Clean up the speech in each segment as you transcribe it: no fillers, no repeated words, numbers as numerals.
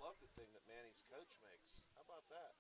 love the thing that Manny's coach makes. How about that?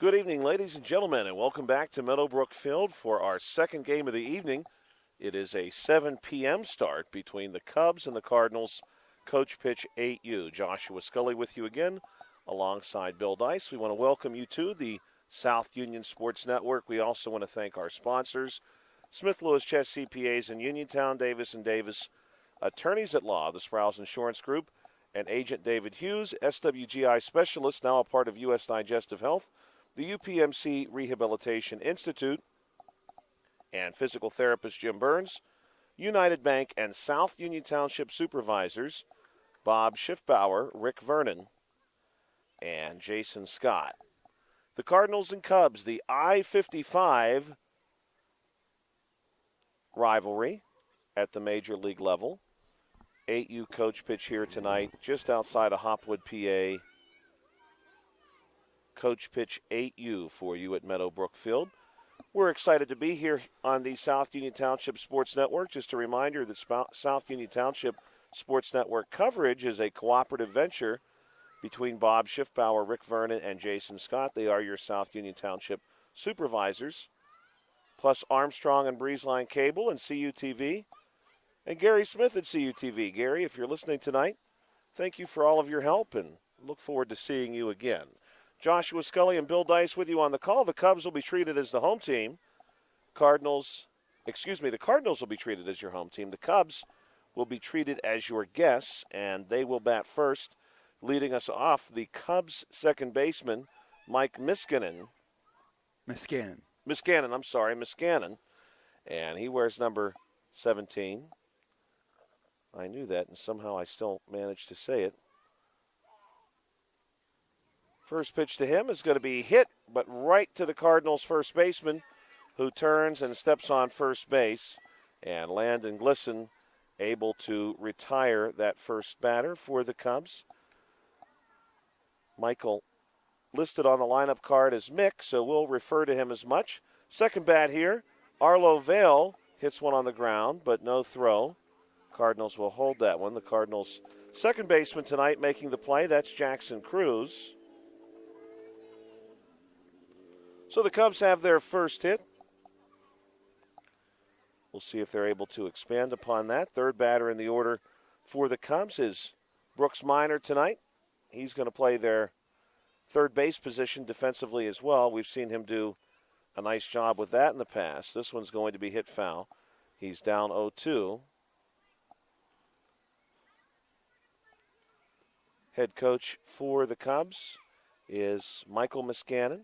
Good evening, ladies and gentlemen, and welcome back to Meadowbrook Field for our second game of the evening. It is a 7 p.m. start between the Cubs and the Cardinals. Coach Pitch 8U. Joshua Scully with you again alongside Bill Dice. We want to welcome you to the South Union Sports Network. We also want to thank our sponsors, Smith Lewis Chess CPAs in Uniontown, Davis & Davis, attorneys at law, the Sprouse Insurance Group, and Agent David Hughes, SWGI specialist, now a part of U.S. Digestive Health, the UPMC Rehabilitation Institute, and physical therapist Jim Burns, United Bank and South Union Township supervisors Bob Schiffbauer, Rick Vernon, and Jason Scott. The Cardinals and Cubs, the I-55 rivalry at the major league level. 8U Coach Pitch here tonight, just outside of Hopwood, PA. Coach Pitch 8U for you at Meadowbrook Field. We're excited to be here on the South Union Township Sports Network. Just a reminder that South Union Township Sports Network coverage is a cooperative venture between Bob Schiffbauer, Rick Vernon, and Jason Scott. They are your South Union Township supervisors, plus Armstrong and Breezeline Cable and CUTV, and Gary Smith at CUTV. Gary, if you're listening tonight, thank you for all of your help and look forward to seeing you again. Joshua Scully and Bill Dice with you on the call. The Cubs will be treated as the home team. The Cardinals will be treated as your home team. The Cubs will be treated as your guests, and they will bat first. Leading us off, the Cubs second baseman, Mike Miskanen. Miskanen. And he wears number 17. I knew that, and somehow I still managed to say it. First pitch to him is going to be hit, but right to the Cardinals' first baseman, who turns and steps on first base. And Landon Glisson able to retire that first batter for the Cubs. Michael listed on the lineup card as Mick, so we'll refer to him as much. Second bat here, Arlo Vale hits one on the ground, but no throw. Cardinals will hold that one. The Cardinals' second baseman tonight making the play, that's Jackson Cruz. So the Cubs have their first hit. We'll see if they're able to expand upon that. Third batter in the order for the Cubs is Brooks Minor tonight. He's going to play their third base position defensively as well. We've seen him do a nice job with that in the past. This one's going to be hit foul. He's down 0-2. Head coach for the Cubs is Michael Miskanen.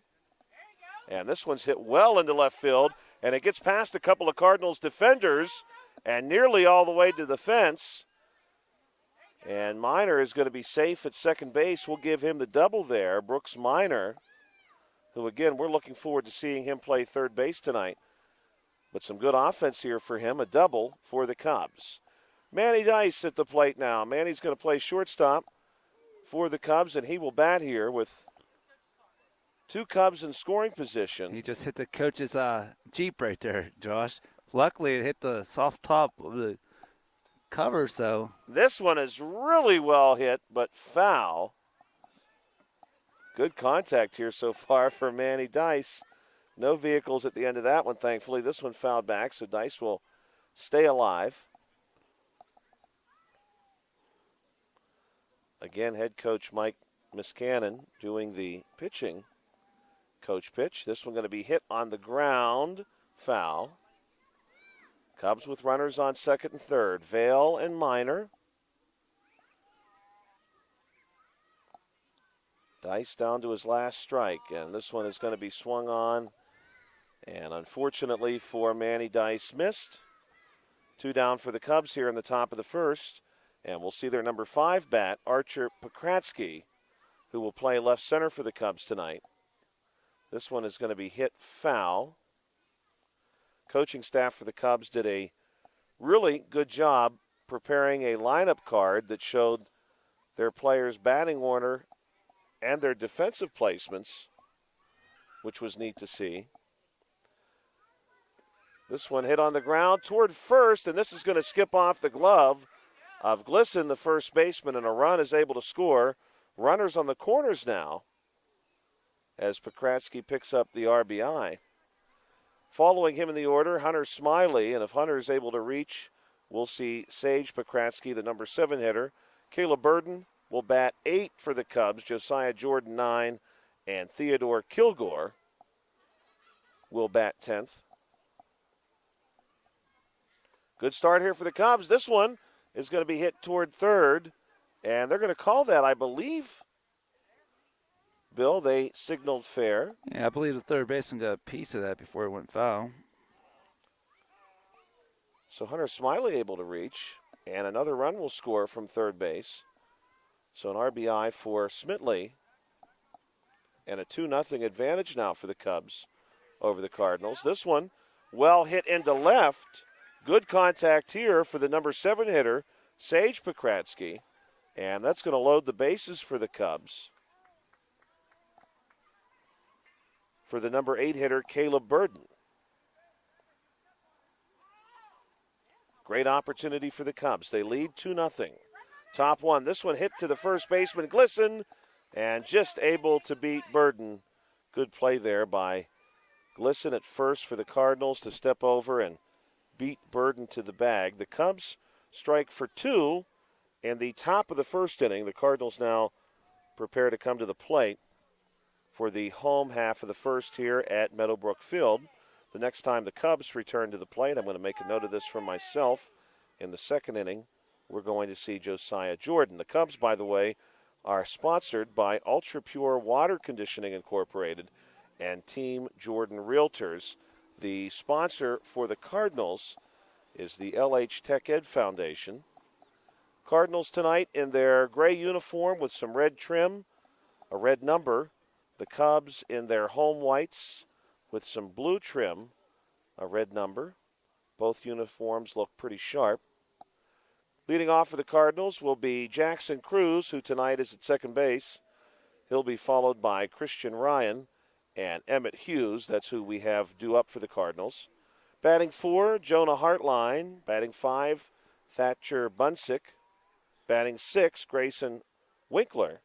And this one's hit well into left field, and it gets past a couple of Cardinals defenders and nearly all the way to the fence. And Minor is going to be safe at second base. We'll give him the double there. Brooks Minor, who, again, we're looking forward to seeing him play third base tonight. But some good offense here for him, a double for the Cubs. Manny Dice at the plate now. Manny's going to play shortstop for the Cubs, and he will bat here with two Cubs in scoring position. He just hit the coach's Jeep right there, Josh. Luckily, it hit the soft top of the cover, so. This one is really well hit, but foul. Good contact here so far for Manny Dice. No vehicles at the end of that one, thankfully. This one fouled back, so Dice will stay alive. Again, head coach Mike Miskanen doing the pitching. Coach pitch. This one going to be hit on the ground. Foul. Cubs with runners on second and third. Vale and Minor. Dice down to his last strike, and this one is going to be swung on. And unfortunately for Manny Dice, missed. Two down for the Cubs here in the top of the first. And we'll see their number 5 bat, Archer Pokratsky, who will play left center for the Cubs tonight. This one is going to be hit foul. Coaching staff for the Cubs did a really good job preparing a lineup card that showed their players' batting order and their defensive placements, which was neat to see. This one hit on the ground toward first, and this is going to skip off the glove of Glisson, the first baseman, and a run is able to score. Runners on the corners now. as Pokratsky picks up the RBI. Following him in the order, Hunter Smiley, and if Hunter is able to reach, we'll see Sage Pokratsky, the number 7 hitter. Caleb Burden will bat 8 for the Cubs, Josiah Jordan 9, and Theodore Kilgore will bat 10th. Good start here for the Cubs. This one is going to be hit toward third, and they're going to call that, I believe, Bill, they signaled fair. Yeah, I believe the third baseman got a piece of that before it went foul. So Hunter Smiley able to reach, and another run will score from third base. So an RBI for Smitley, and a 2-0 advantage now for the Cubs over the Cardinals. This one well hit into left. Good contact here for the number 7 hitter, Sage Pokratsky, and that's going to load the bases for the Cubs. For the number 8 hitter, Caleb Burden. Great opportunity for the Cubs. They lead 2-0. Top one. This one hit to the first baseman, Glisson, and just able to beat Burden. Good play there by Glisson at first for the Cardinals to step over and beat Burden to the bag. The Cubs strike for 2 in the top of the first inning. The Cardinals now prepare to come to the plate for the home half of the first here at Meadowbrook Field. The next time the Cubs return to the plate, I'm going to make a note of this for myself. In the second inning, we're going to see Josiah Jordan. The Cubs, by the way, are sponsored by Ultra Pure Water Conditioning Incorporated and Team Jordan Realtors. The sponsor for the Cardinals is the LH Tech Ed Foundation. Cardinals tonight in their gray uniform with some red trim, a red number. The Cubs in their home whites with some blue trim, a red number. Both uniforms look pretty sharp. Leading off for the Cardinals will be Jackson Cruz, who tonight is at second base. He'll be followed by Christian Ryan and Emmett Hughes. That's who we have due up for the Cardinals. Batting 4, Jonah Hartline. Batting 5, Thatcher Bunsick. Batting 6, Grayson Winkler.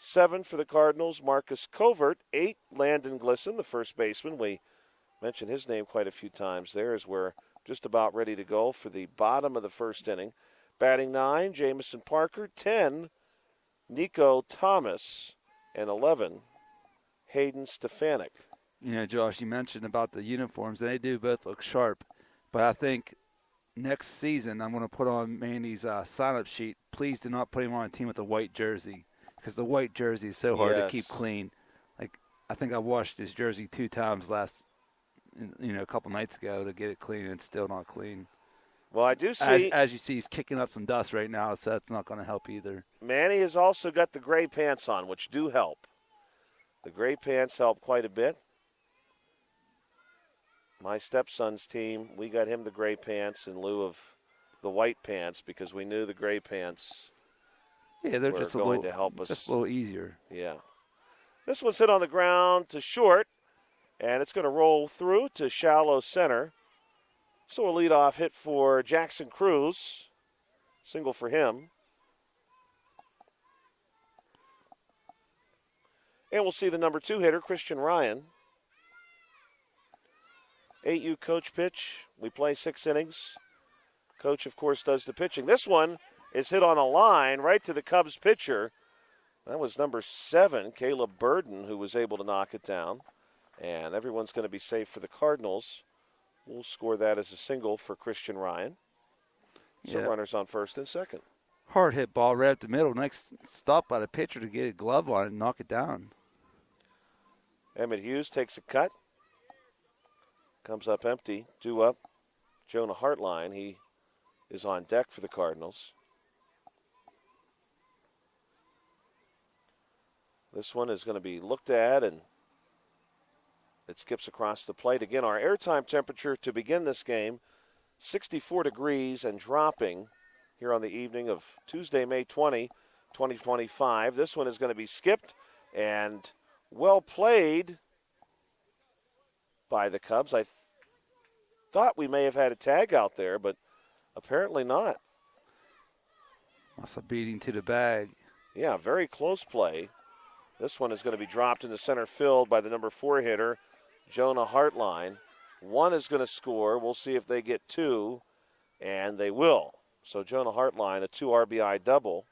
7 for the Cardinals, Marcus Covert. 8, Landon Glisson, the first baseman. We mentioned his name quite a few times there as we're just about ready to go for the bottom of the first inning. Batting 9, Jamison Parker. 10, Nico Thomas. And 11, Hayden Stefanik. You know, Josh, you mentioned about the uniforms. They do both look sharp. But I think next season I'm going to put on Mandy's sign-up sheet. Please do not put him on a team with a white jersey, because the white jersey is so hard to keep clean. Like, I think I washed his jersey 2 times a couple nights ago to get it clean, and it's still not clean. Well, I do see. As you see, he's kicking up some dust right now, so that's not going to help either. Manny has also got the gray pants on, which do help. The gray pants help quite a bit. My stepson's team, we got him the gray pants in lieu of the white pants because we knew the gray pants they're were just going to help us. Just a little easier. Yeah. This one's hit on the ground to short, and it's going to roll through to shallow center. So a leadoff hit for Jackson Cruz. Single for him. And we'll see the number 2 hitter, Christian Ryan. 8U coach pitch. We play 6 innings. Coach, of course, does the pitching. This one is hit on a line right to the Cubs pitcher. That was number 7, Caleb Burden, who was able to knock it down. And everyone's going to be safe for the Cardinals. We'll score that as a single for Christian Ryan. So runners on first and second. Hard hit ball right up the middle. Next stop by the pitcher to get a glove on it and knock it down. Emmett Hughes takes a cut. Comes up empty. Due up. Jonah Hartline. He is on deck for the Cardinals. This one is going to be looked at, and it skips across the plate. Again, our airtime temperature to begin this game, 64 degrees and dropping here on the evening of Tuesday, May 20, 2025. This one is going to be skipped and well played by the Cubs. I thought we may have had a tag out there, but apparently not. That's a beating to the bag. Yeah, very close play. This one is going to be dropped into center field by the number 4 hitter, Jonah Hartline. One is going to score. We'll see if they get 2, and they will. So Jonah Hartline, a 2 RBI double.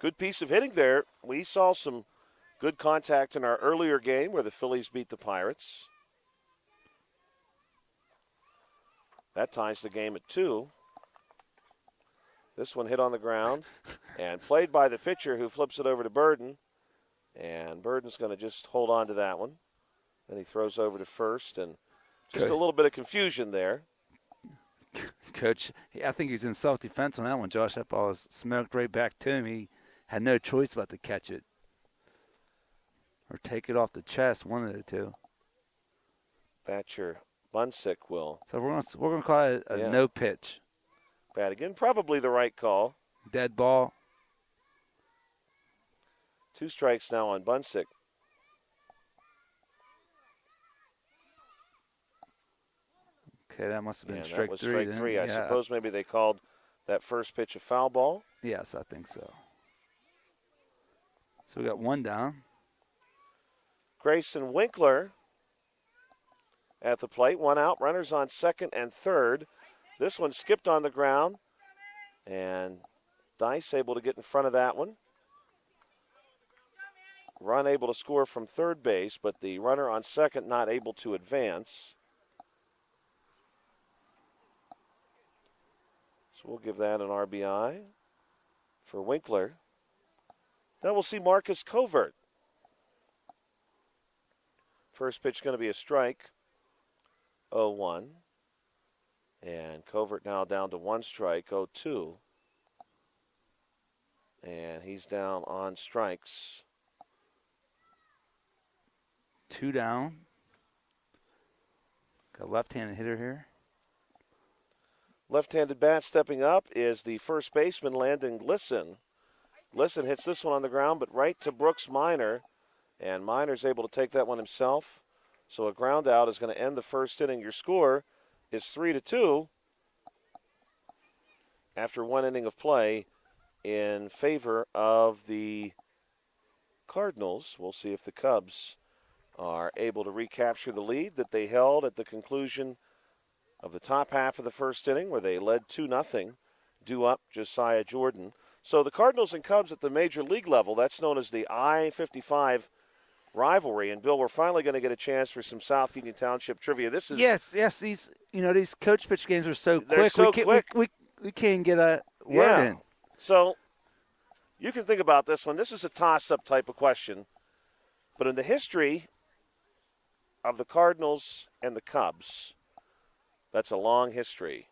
Good piece of hitting there. We saw some good contact in our earlier game where the Phillies beat the Pirates. That ties the game at 2. This one hit on the ground and played by the pitcher who flips it over to Burden. And Burden's going to just hold on to that one. Then he throws over to first, and just a little bit of confusion there. Coach, I think he's in self-defense on that one, Josh. That ball was smoked right back to him. He had no choice but to catch it or take it off the chest, one of the two. Thatcher Bunsick will. So we're gonna call it a no pitch. Bat again, probably the right call. Dead ball. 2 strikes now on Bunsick. Okay, that must have been that strike was 3. Strike 3. I suppose maybe they called that first pitch a foul ball. Yes, I think so. So we got 1 down. Grayson Winkler at the plate. 1 out. Runners on second and third. This one skipped on the ground, and Dice able to get in front of that one. Run able to score from third base, but the runner on second not able to advance. So we'll give that an RBI for Winkler. Then we'll see Marcus Covert. First pitch going to be a strike. 0-1. And Covert now down to 1 strike, 0-2. And he's down on strikes. 2 down. Got a left-handed hitter here. Left-handed bat stepping up is the first baseman, Landon Glisson. Glisson hits this one on the ground, but right to Brooks Minor. And Minor's able to take that one himself. So a ground out is going to end the first inning. Your score is 3-2 after 1 inning of play in favor of the Cardinals. We'll see if the Cubs are able to recapture the lead that they held at the conclusion of the top half of the first inning, where they led 2-0, due up Josiah Jordan. So the Cardinals and Cubs at the major league level, that's known as the I-55 rivalry. And Bill, we're finally going to get a chance for some South Union Township trivia. This is yes. These coach pitch games are so quick. They're so quick. We can't get a word in. So you can think about this one. This is a toss-up type of question. But in the history of the Cardinals and the Cubs, that's a long history.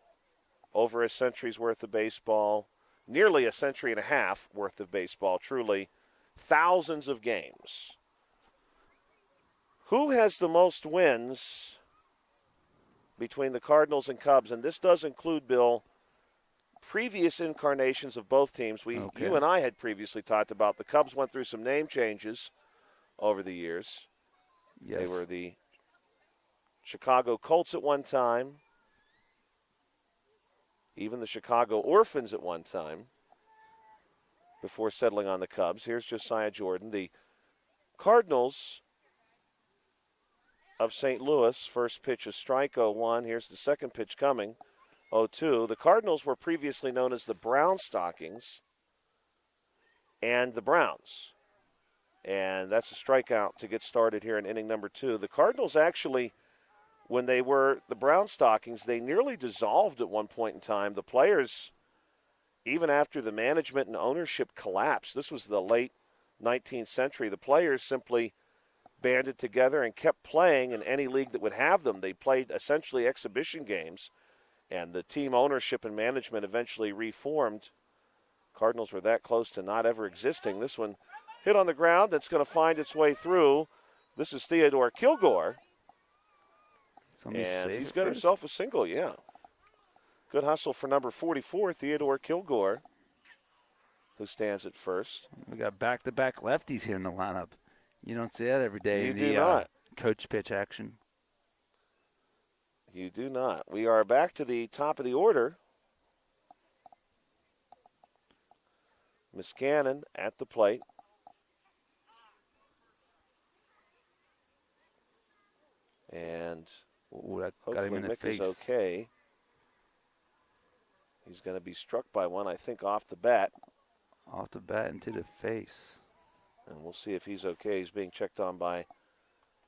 Over a century's worth of baseball, nearly a century and a half worth of baseball, truly. Thousands of games. Who has the most wins between the Cardinals and Cubs? And this does include, Bill, previous incarnations of both teams. You and I had previously talked about the Cubs went through some name changes over the years. Yes. They were the Chicago Colts at one time, even the Chicago Orphans at one time, before settling on the Cubs. Here's Josiah Jordan. The Cardinals of St. Louis, first pitch is strike, 0-1. Here's the second pitch coming, 0-2. The Cardinals were previously known as the Brown Stockings and the Browns. And that's a strikeout to get started here in inning number 2. The Cardinals actually, when they were the Brown Stockings, they nearly dissolved at one point in time. The players, even after the management and ownership collapsed, this was the late 19th century, the players simply banded together and kept playing in any league that would have them. They played essentially exhibition games, and the team ownership and management eventually reformed. Cardinals were that close to not ever existing. This one hit on the ground. That's going to find its way through. This is Theodore Kilgore. And he's got himself a single, yeah. Good hustle for number 44, Theodore Kilgore, who stands at first. We got back-to-back lefties here in the lineup. You don't see that every day. You do not. Coach pitch action. You do not. We are back to the top of the order. Miscannon at the plate. And That got him hopefully in the Mick face. is okay. He's going to be struck by one, I think, off the bat. Off the bat into the face. And we'll see if he's okay. He's being checked on by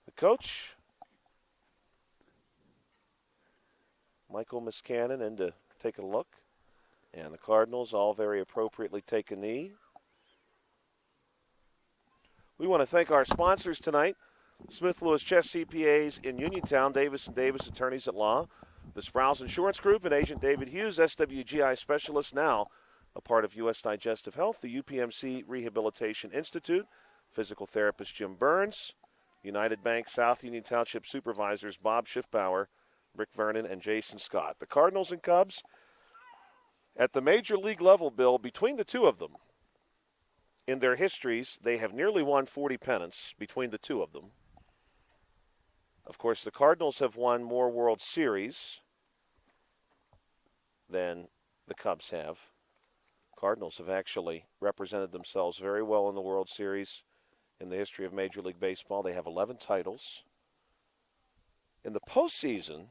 the coach. Michael Miscannon in to take a look. And the Cardinals all very appropriately take a knee. We want to thank our sponsors tonight. Smith Lewis Chess CPAs in Uniontown, Davis & Davis Attorneys at Law, the Sprouse Insurance Group, and Agent David Hughes, SWGI Specialist, now a part of U.S. Digestive Health, the UPMC Rehabilitation Institute, physical therapist Jim Burns, United Bank South Union Township Supervisors Bob Schiffbauer, Rick Vernon, and Jason Scott. The Cardinals and Cubs, at the major league level, Bill, between the two of them, in their histories, they have nearly won 40 pennants between the two of them. Of course, the Cardinals have won more World Series than the Cubs have. Cardinals have actually represented themselves very well in the World Series in the history of Major League Baseball. They have 11 titles. In the postseason,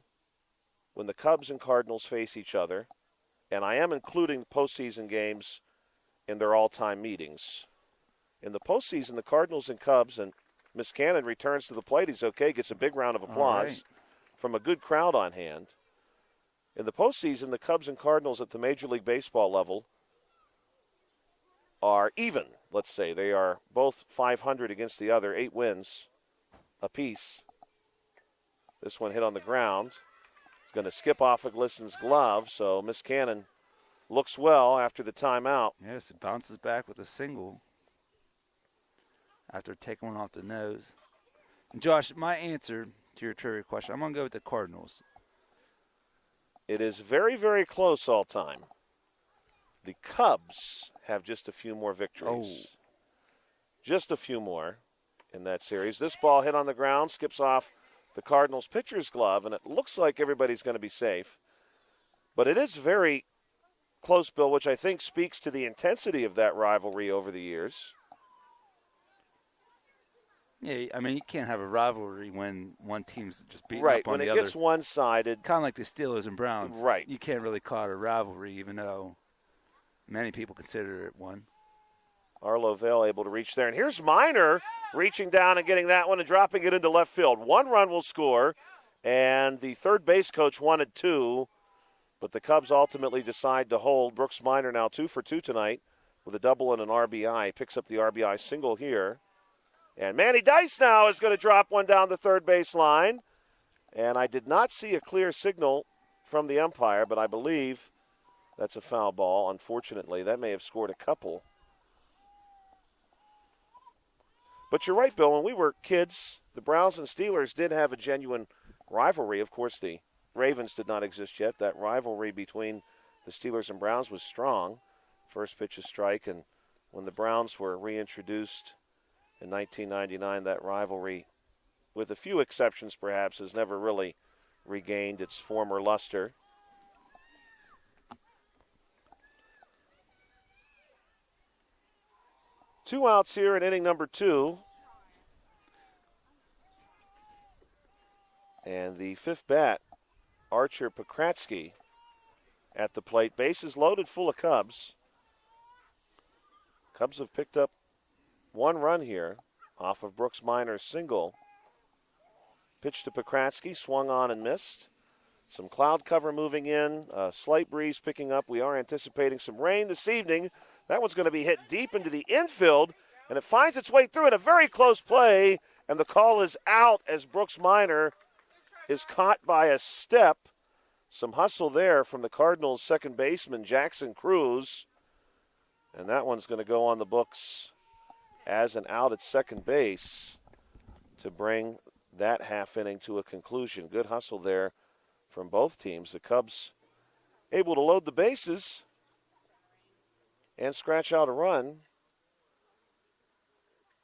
when the Cubs and Cardinals face each other, and I am including postseason games in their all-time meetings. In the postseason, the Cardinals and Cubs, and Miscannon returns to the plate. He's okay, gets a big round of applause from a good crowd on hand. In the postseason, the Cubs and Cardinals at the Major League Baseball level are even, let's say. They are both 500 against the other, 8 wins apiece. This one hit on the ground. It's going to skip off of Glisson's glove, so Miscannon looks well after the timeout. Yes, it bounces back with a single after taking one off the nose. And Josh, my answer to your trivia question, I'm going to go with the Cardinals. It is very, very close all time. The Cubs have just a few more victories. Just a few more in that series. This ball hit on the ground, skips off the Cardinals' pitcher's glove, and it looks like everybody's going to be safe. But it is very close, Bill, which I think speaks to the intensity of that rivalry over the years. Yeah, I mean, you can't have a rivalry when one team's just beating Right, up on when the it other. gets one-sided. Kind of like the Steelers and Browns. Right. You can't really call it a rivalry, even though many people consider it one. Arlo Vale able to reach there. And here's Minor reaching down and getting that one and dropping it into left field. 1 run will score, and the third base coach wanted 2, but the Cubs ultimately decide to hold. Brooks Minor now 2 for 2 tonight with a double and an RBI. Picks up the RBI single here. And Manny Dice now is going to drop one down the third base line. And I did not see a clear signal from the umpire, but I believe that's a foul ball. Unfortunately, that may have scored a couple. But you're right, Bill. When we were kids, the Browns and Steelers did have a genuine rivalry. Of course, the Ravens did not exist yet. That rivalry between the Steelers and Browns was strong. First pitch, a strike, and when the Browns were reintroduced in 1999, that rivalry, with a few exceptions perhaps, has never really regained its former luster. Two outs here in inning number 2. And the fifth bat, Archer Pokratsky at the plate. Bases loaded, full of Cubs. Cubs have picked up 1 run here off of Brooks Minor's single. Pitch to Pokratsky, swung on and missed. Some cloud cover moving in, a slight breeze picking up. We are anticipating some rain this evening. That one's going to be hit deep into the infield, and it finds its way through in a very close play, and the call is out as Brooks Minor is caught by a step. Some hustle there from the Cardinals' second baseman, Jackson Cruz, and that one's going to go on the books as an out at second base to bring that half inning to a conclusion. Good hustle there from both teams. The Cubs able to load the bases and scratch out a run.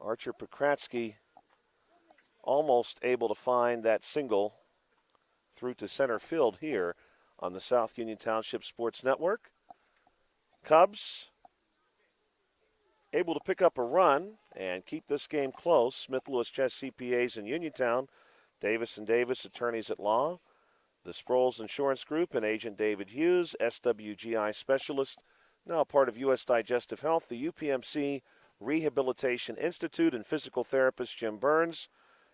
Archer Pokratsky almost able to find that single through to center field here on the South Union Township Sports Network. Cubs able to pick up a run and keep this game close. Smith Lewis Chess CPAs in Uniontown, Davis & Davis Attorneys at Law, the Sproles Insurance Group and Agent David Hughes, SWGI Specialist, now part of U.S. Digestive Health, the UPMC Rehabilitation Institute and physical therapist Jim Burns,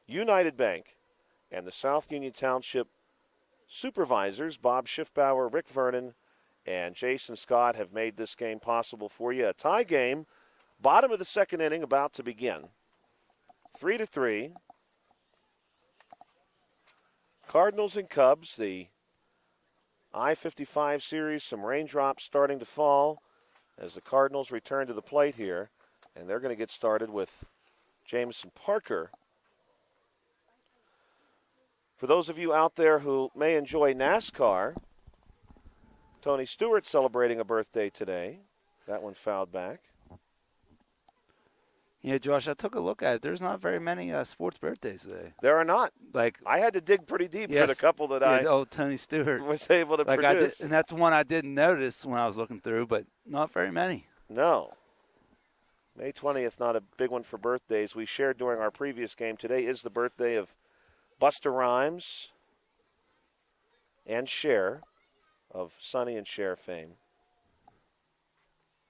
United Bank, and the South Union Township supervisors Bob Schiffbauer, Rick Vernon, and Jason Scott have made this game possible for you. A tie game, bottom of the second inning about to begin. 3-3. Cardinals and Cubs, the I-55 series, some raindrops starting to fall as the Cardinals return to the plate here, and they're going to get started with Jamison Parker. For those of you out there who may enjoy NASCAR, Tony Stewart celebrating a birthday today. That one fouled back. Yeah, Josh, I took a look at it. There's not very many sports birthdays today. There are not. Like I had to dig pretty deep for the couple that Tony Stewart was able to produce. And that's one I didn't notice when I was looking through, but not very many. No. May 20th, not a big one for birthdays. We shared during our previous game. Today is the birthday of Busta Rhymes and Cher of Sonny and Cher fame.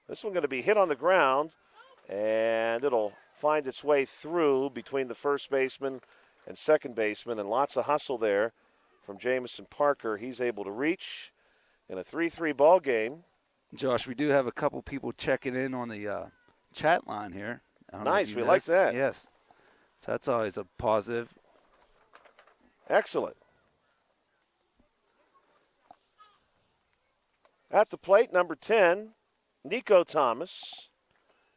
This one going to be hit on the ground, and it'll find its way through between the first baseman and second baseman, and lots of hustle there from Jamison Parker. He's able to reach in a 3-3 ball game. Josh, we do have a couple people checking in on the chat line here. Nice, we like that. Yes, so that's always a positive. Excellent. At the plate, number 10, Nico Thomas.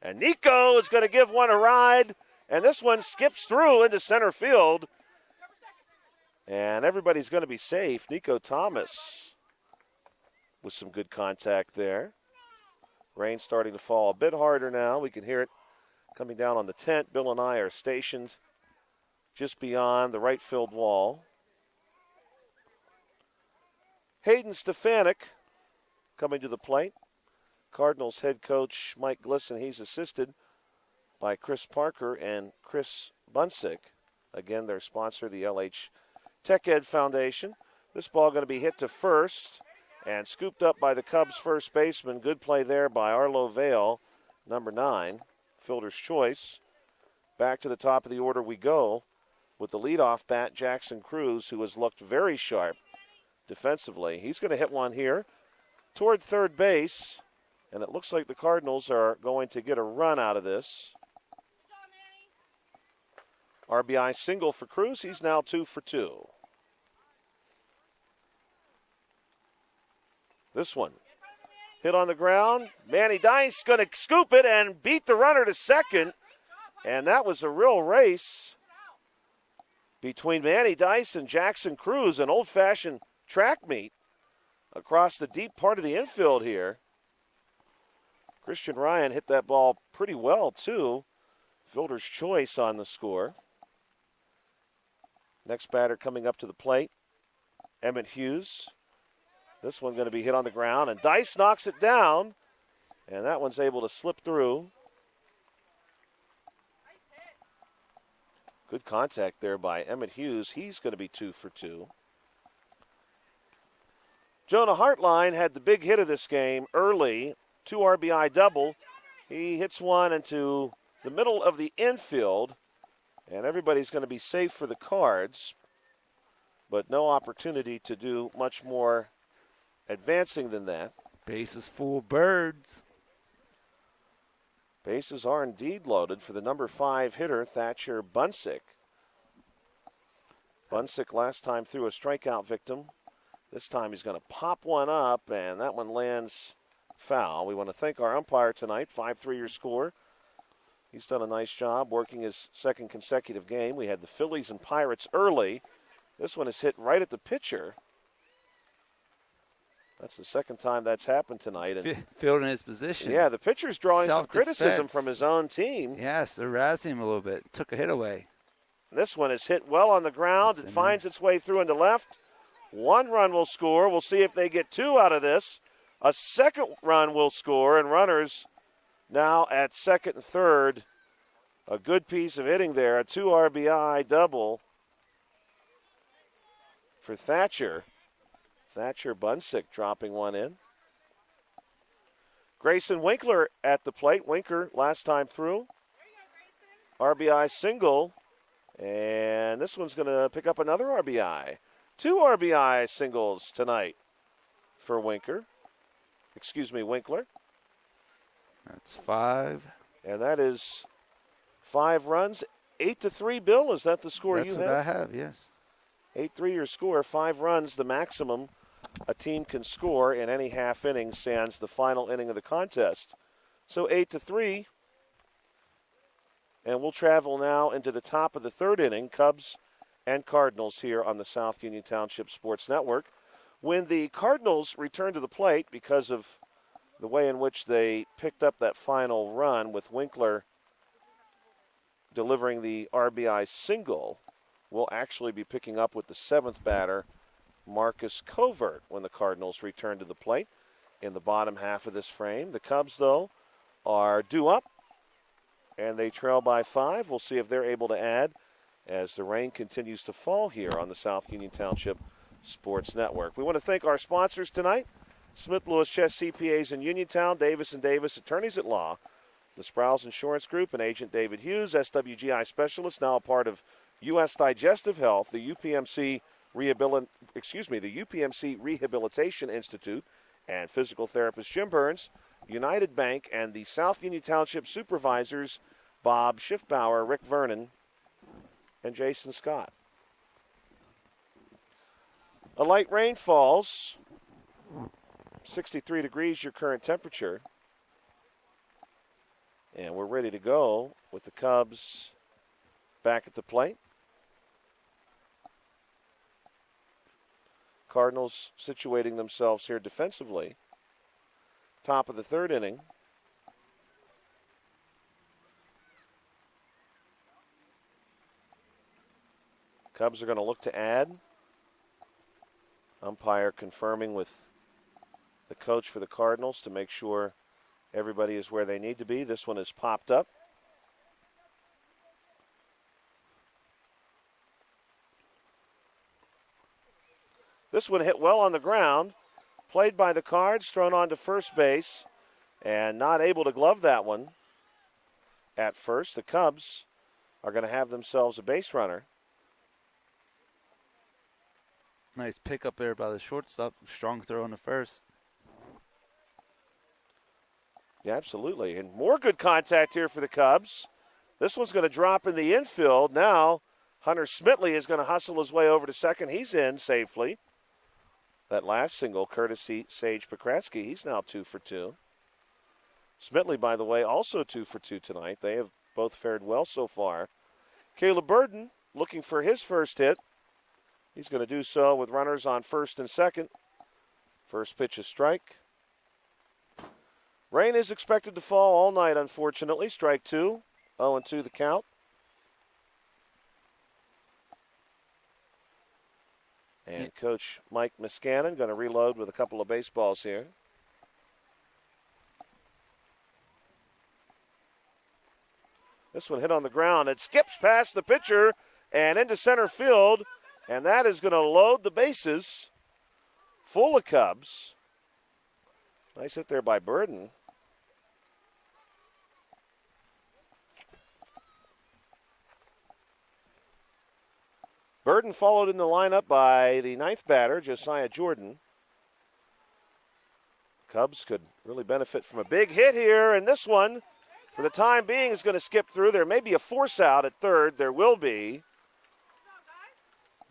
And Nico is going to give one a ride, and this one skips through into center field. And everybody's going to be safe. Nico Thomas with some good contact there. Rain starting to fall a bit harder now. We can hear it coming down on the tent. Bill and I are stationed just beyond the right field wall. Hayden Stefanik coming to the plate. Cardinals head coach Mike Glisson. He's assisted by Chris Parker and Chris Bunsick. Again, their sponsor, the LH Tech Ed Foundation. This ball going to be hit to first and scooped up by the Cubs first baseman. Good play there by Arlo Vale, number 9, fielder's choice. Back to the top of the order we go with the leadoff bat, Jackson Cruz, who has looked very sharp defensively. He's going to hit one here toward third base. And it looks like the Cardinals are going to get a run out of this. RBI single for Cruz. He's now 2 for 2. This one hit on the ground. Manny Dice going to scoop it and beat the runner to second. And that was a real race between Manny Dice and Jackson Cruz, an old-fashioned track meet across the deep part of the infield here. Christian Ryan hit that ball pretty well, too. Fielder's choice on the score. Next batter coming up to the plate, Emmett Hughes. This one going to be hit on the ground, and Dice knocks it down, and that one's able to slip through. Good contact there by Emmett Hughes. He's going to be 2 for 2. Jonah Hartline had the big hit of this game early. 2 RBI double. He hits one into the middle of the infield, and everybody's going to be safe for the Cards, but no opportunity to do much more advancing than that. Bases full, Birds. Bases are indeed loaded for the number 5 hitter, Thatcher Bunsick. Bunsick last time threw a strikeout victim. This time he's going to pop one up, and that one lands foul. We want to thank our umpire tonight, 5-3 your score. He's done a nice job working his second consecutive game. We had the Phillies and Pirates early. This one is hit right at the pitcher. That's the second time that's happened tonight. And fielding his position. Yeah, the pitcher's drawing some criticism from his own team. Yes, they're razzing him a little bit. Took a hit away. This one is hit well on the ground. It finds its way through into left. 1 run will score. We'll see if they get 2 out of this. A second run will score, and runners now at second and third. A good piece of hitting there, a 2 RBI double for Thatcher. Thatcher Bunsick dropping one in. Grayson Winkler at the plate. Winker last time through. RBI single. And this one's going to pick up another RBI. 2 RBI singles tonight for Winkler. That's 5. And that is 5 runs. 8-3, Bill. Is that the score you have? That's what I have, yes. 8-3 your score. 5 runs, the maximum a team can score in any half inning sans the final inning of the contest. So 8-3. And we'll travel now into the top of the third inning, Cubs and Cardinals here on the South Union Township Sports Network. When the Cardinals return to the plate because of the way in which they picked up that final run with Winkler delivering the RBI single, we'll actually be picking up with the 7th batter, Marcus Covert, when the Cardinals return to the plate in the bottom half of this frame. The Cubs, though, are due up, and they trail by 5. We'll see if they're able to add as the rain continues to fall here on the South Union Township Sports Network. We want to thank our sponsors tonight, Smith Lewis Chess CPAs in Uniontown, Davis & Davis Attorneys at Law, the Sprouse Insurance Group, and Agent David Hughes, SWGI Specialist, now a part of U.S. Digestive Health, the UPMC Rehabilitation Institute, and physical therapist Jim Burns, United Bank, and the South Union Township Supervisors, Bob Schiffbauer, Rick Vernon, and Jason Scott. A light rain falls, 63 degrees your current temperature, and we're ready to go with the Cubs back at the plate. Cardinals situating themselves here defensively. Top of the third inning. Cubs are going to look to add. Umpire confirming with the coach for the Cardinals to make sure everybody is where they need to be. This one is popped up. This one hit well on the ground. Played by the Cards, thrown on to first base, and not able to glove that one at first. The Cubs are going to have themselves a base runner. Nice pickup there by the shortstop. Strong throw on the first. Yeah, absolutely. And more good contact here for the Cubs. This one's going to drop in the infield. Now, Hunter Smitley is going to hustle his way over to second. He's in safely. That last single, courtesy Sage Pokratsky, he's now 2 for 2. Smitley, by the way, also 2 for 2 tonight. They have both fared well so far. Caleb Burden looking for his first hit. He's going to do so with runners on first and second. First pitch is strike. Rain is expected to fall all night, unfortunately. Strike 2, 0-2 the count. And Coach Mike Miscannon going to reload with a couple of baseballs here. This one hit on the ground. It skips past the pitcher and into center field. And that is going to load the bases full of Cubs. Nice hit there by Burden. Burden followed in the lineup by the 9th batter, Josiah Jordan. Cubs could really benefit from a big hit here, and this one, for the time being, is going to skip through. There may be a force out at third. There will be.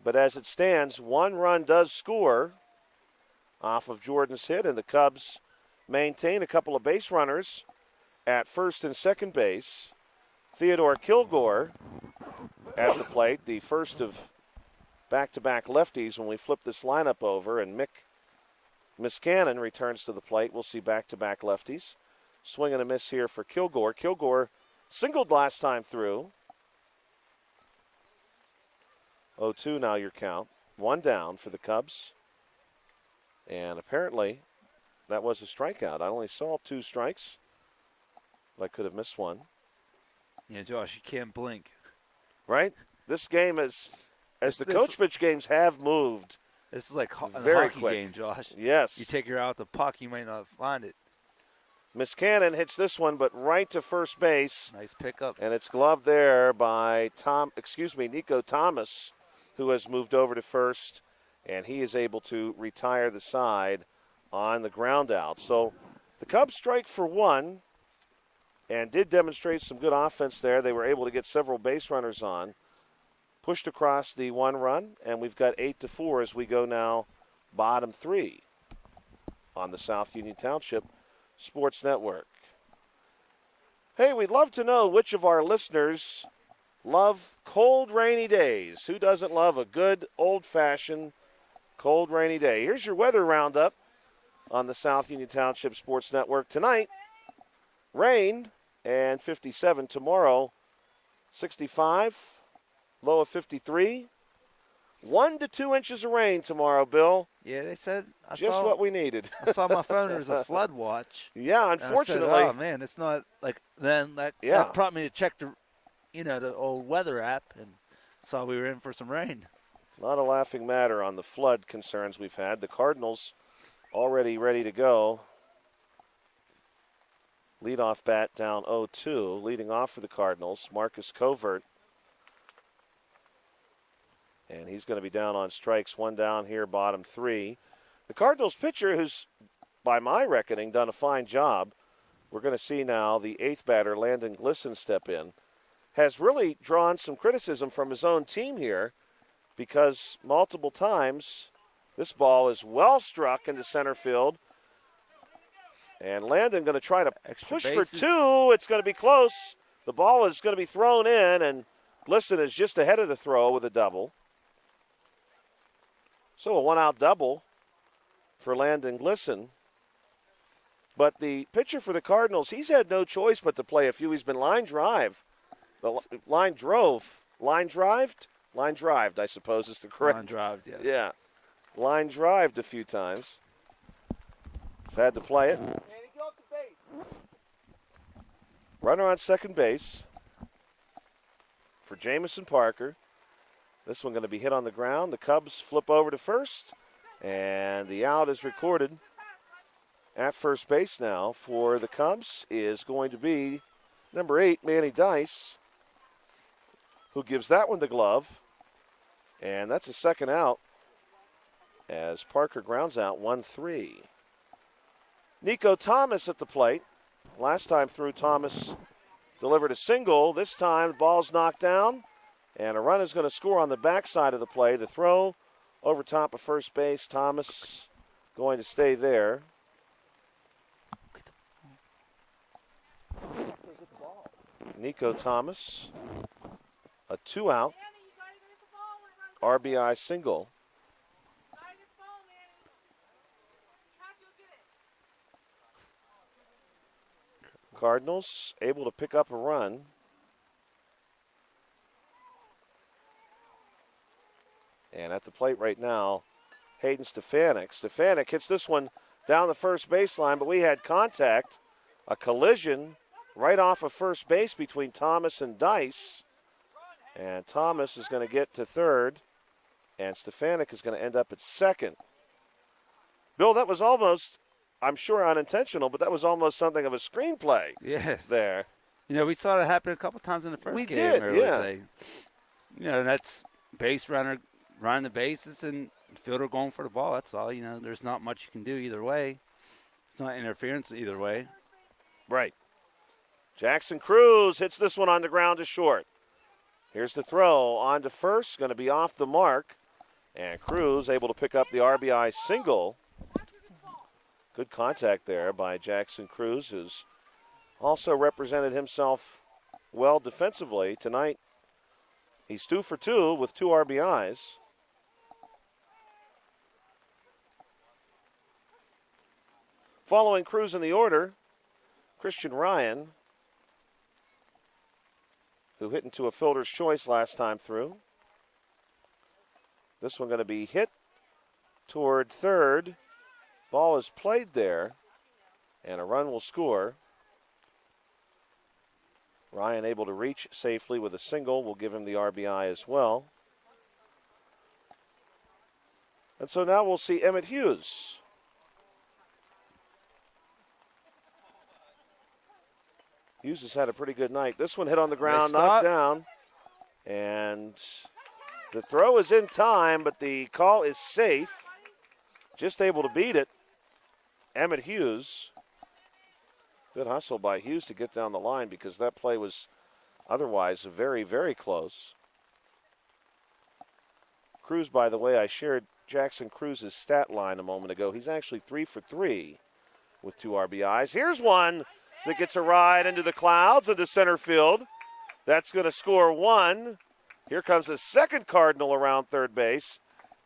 But as it stands, 1 run does score off of Jordan's hit, and the Cubs maintain a couple of base runners at first and second base. Theodore Kilgore at the plate, the first of back-to-back lefties when we flip this lineup over, and Mick Miscannon returns to the plate. We'll see back-to-back lefties. Swing and a miss here for Kilgore. Kilgore singled last time through. 0-2 now your count. 1 down for the Cubs. And apparently that was a strikeout. I only saw 2 strikes. I could have missed one. Yeah, Josh, you can't blink. Right? This game is, as the coach pitch games have moved. This is like a very hockey quick game, Josh. Yes. You take her out the puck, you might not find it. Miss Cannon hits this one, but right to first base. Nice pickup. And it's gloved there by Nico Thomas, who has moved over to first, and he is able to retire the side on the ground out. So the Cubs strike for one and did demonstrate some good offense there. They were able to get several base runners on, pushed across the one run, and we've got 8-4 as we go now bottom three on the South Union Township Sports Network. Hey, we'd love to know which of our listeners love cold, rainy days. Who doesn't love a good, old-fashioned, cold, rainy day? Here's your weather roundup on the South Union Township Sports Network. Tonight, rain and 57. Tomorrow, 65, low of 53. 1 to 2 inches of rain tomorrow, Bill. Yeah, they said. Just what we needed. I saw my phone. There was a flood watch. Yeah, unfortunately. I said, oh man, it's not like then. That prompted me to check the old weather app, and saw we were in for some rain. Not a laughing matter on the flood concerns we've had. The Cardinals already ready to go. Leadoff bat down 0-2. Leading off for the Cardinals, Marcus Covert. And he's going to be down on strikes. One down here, bottom three. The Cardinals pitcher, who's, by my reckoning, done a fine job. We're going to see now the eighth batter, Landon Glisson, step in. Has really drawn some criticism from his own team here because multiple times this ball is well struck into center field. And Landon going to try to push for two. It's going to be close. The ball is going to be thrown in, and Glisson is just ahead of the throw with a double. So a one-out double for Landon Glisson. But the pitcher for the Cardinals, he's had no choice but to play a few. He's been line drived, I suppose is the correct. Line drived, yes. Yeah. Line drived a few times. He's had to play it. Runner on second base for Jamison Parker. This one going to be hit on the ground. The Cubs flip over to first, and the out is recorded. At first base now for the Cubs is going to be number 8, Manny Dice, who gives that one the glove. And that's a second out as Parker grounds out 1-3. Nico Thomas at the plate. Last time through, Thomas delivered a single. This time, the ball's knocked down, and a run is going to score on the backside of the play. The throw over top of first base. Thomas going to stay there. Nico Thomas, a 2-out RBI single. Cardinals able to pick up a run. And at the plate right now, Hayden Stefanik. Stefanik hits this one down the first baseline, but we had contact, a collision right off of first base between Thomas and Dice. And Thomas is going to get to third, and Stefanik is going to end up at second. Bill, that was almost, I'm sure unintentional, but that was almost something of a screenplay. Yes. There. You know, we saw it happen a couple times in the first game. We did, yeah. Today. You know, that's base runner running the bases and fielder going for the ball. That's all. You know, there's not much you can do either way. It's not interference either way. Right. Jackson Cruz hits this one on the ground to short. Here's the throw on to first, going to be off the mark. And Cruz able to pick up the RBI single. Good contact there by Jackson Cruz, who's also represented himself well defensively tonight. He's 2 for 2 with 2 RBIs. Following Cruz in the order, Christian Ryan, who hit into a fielder's choice last time through. This one going to be hit toward third. Ball is played there, and a run will score. Ryan able to reach safely with a single. Will give him the RBI as well. And so now we'll see Emmett Hughes. Hughes has had a pretty good night. This one hit on the ground, knocked down. And the throw is in time, but the call is safe. Just able to beat it. Emmett Hughes. Good hustle by Hughes to get down the line because that play was otherwise very, very close. Cruz, by the way, I shared Jackson Cruz's stat line a moment ago. He's actually 3 for 3 with 2 RBIs. Here's one that gets a ride into the clouds into center field. That's going to score 1. Here comes a second Cardinal around third base.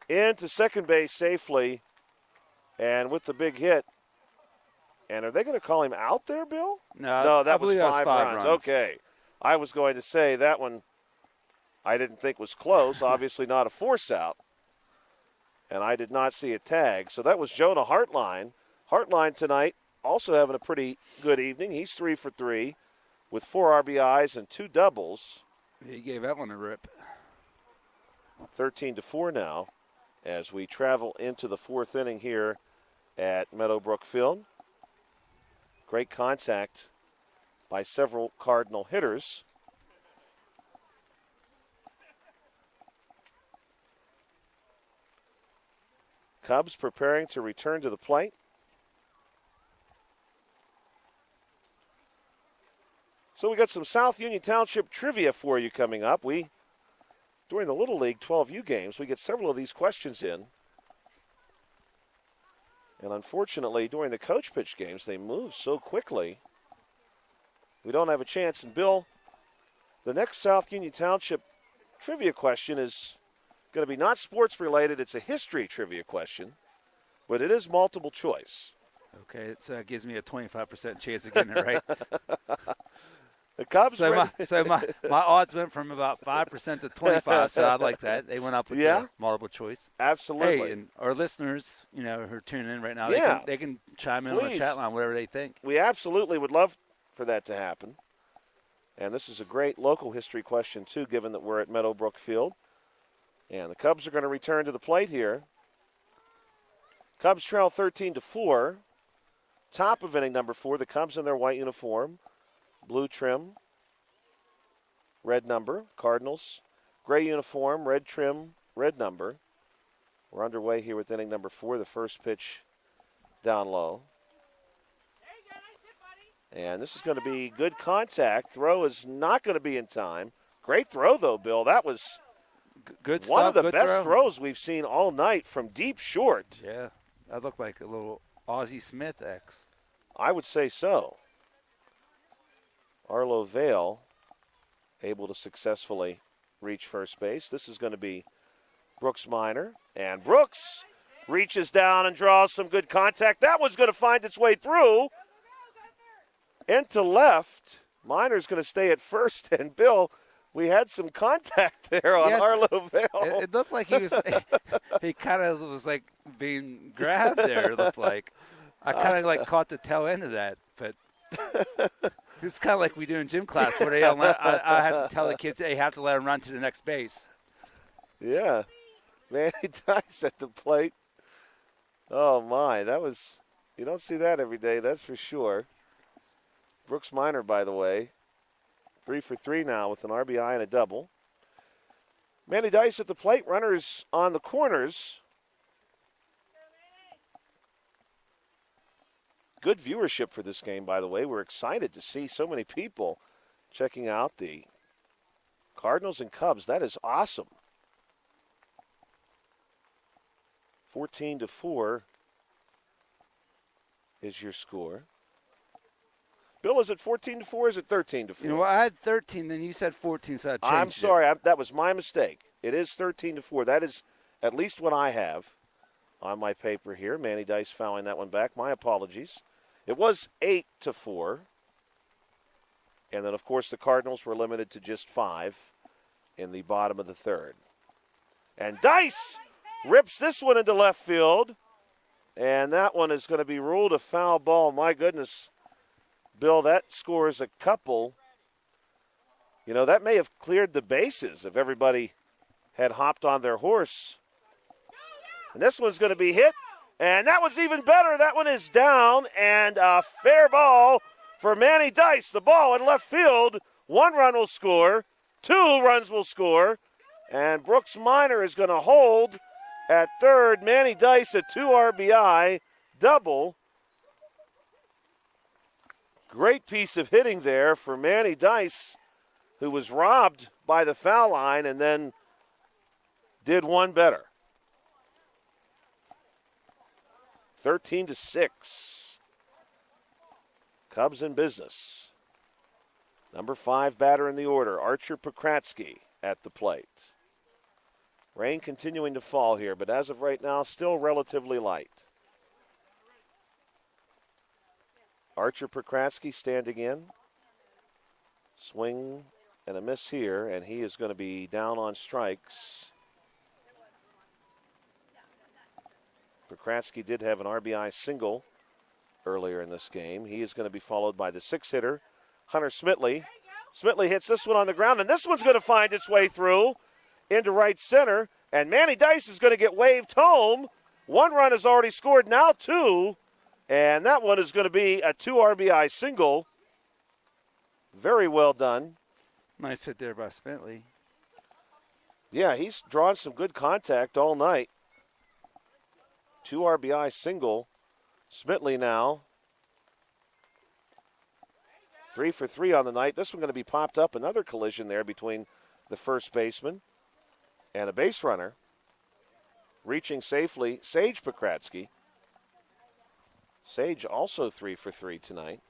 Into second base safely. And with the big hit. And are they going to call him out there, Bill? No, that was 5 runs. Okay. I was going to say that one I didn't think was close. Obviously not a force out. And I did not see a tag. So that was Jonah Hartline. Hartline tonight also having a pretty good evening. He's 3 for 3 with 4 RBIs and 2 doubles. He gave that one a rip. 13-4 now as we travel into the 4th inning here at Meadowbrook Field. Great contact by several Cardinal hitters. Cubs preparing to return to the plate. So we got some South Union Township trivia for you coming up. During the Little League 12U games, we get several of these questions in. And unfortunately, during the coach pitch games, they move so quickly. We don't have a chance. And Bill, the next South Union Township trivia question is going to be not sports related. It's a history trivia question, but it is multiple choice. Okay, so that gives me a 25% chance of getting it right. The Cubs. So my odds went from about 5% to 25%. So I like that. They went up with the multiple choice. Absolutely. Hey, and our listeners, who are tuning in right now, they can chime in on the chat line, whatever they think. We absolutely would love for that to happen. And this is a great local history question too, given that we're at Meadowbrook Field. And the Cubs are going to return to the plate here. Cubs trail 13-4. Top of inning number 4. The Cubs in their white uniform. Blue trim, red number. Cardinals, gray uniform, red trim, red number. We're underway here with inning number 4. The first pitch down low. And this is going to be good contact. Throw is not going to be in time. Great throw, though, Bill. That was good one of the best throw. throws we've seen all night from deep short. Yeah, that looked like a little Ozzie Smith X. I would say so. Arlo Vale able to successfully reach first base. This is going to be Brooks Minor. And Brooks reaches down and draws some good contact. That one's going to find its way through. Into left. Minor's going to stay at first. And, Bill, we had some contact there on Arlo Vale. It looked like he kind of was like being grabbed there, it looked like. I kind of like caught the tail end of that, but it's kind of like we do in gym class where I have to tell the kids they have to let them run to the next base. Yeah. Manny Dice at the plate. Oh, my. You don't see that every day, that's for sure. Brooks Minor, by the way, 3 for 3 now with an RBI and a double. Manny Dice at the plate. Runners on the corners. Good viewership for this game, by the way. We're excited to see so many people checking out the Cardinals and Cubs. That is awesome. 14-4 is your score. Bill, is it 14-4 or is it 13-4? I had 13, then you said 14, so I changed I'm sorry. That was my mistake. It is 13-4. That is at least what I have on my paper here. Manny Dice fouling that one back. My apologies. It was 8-4. And then, of course, the Cardinals were limited to just 5 in the bottom of the third. And Dice rips this one into left field. And that one is going to be ruled a foul ball. My goodness, Bill, that scores a couple You know, that may have cleared the bases if everybody had hopped on their horse. And this one's going to be hit, and that one's even better. That one is down, and a fair ball for Manny Dice. The ball in left field. 1 run will score, 2 runs will score, and Brooks Minor is going to hold at third. Manny Dice a 2 RBI double. Great piece of hitting there for Manny Dice, who was robbed by the foul line and then did one better. 13-6. Cubs in business. Number 5 batter in the order, Archer Pokratsky at the plate. Rain continuing to fall here, but as of right now, still relatively light. Archer Pokratsky standing in. Swing and a miss here, and he is going to be down on strikes. Pokratsky did have an RBI single earlier in this game. He is going to be followed by the 6-hitter, Hunter Smitley. Smitley hits this one on the ground, and this one's going to find its way through into right center, and Manny Dice is going to get waved home. 1 run has already scored, now 2, and that one is going to be a 2 RBI single. Very well done. Nice hit there by Smitley. Yeah, he's drawn some good contact all night. 2 RBI single. Smitley now 3 for 3 on the night. This one going to be popped up. Another collision there between the first baseman and a base runner. Reaching safely, Sage Pokratsky. Sage also 3 for 3 tonight.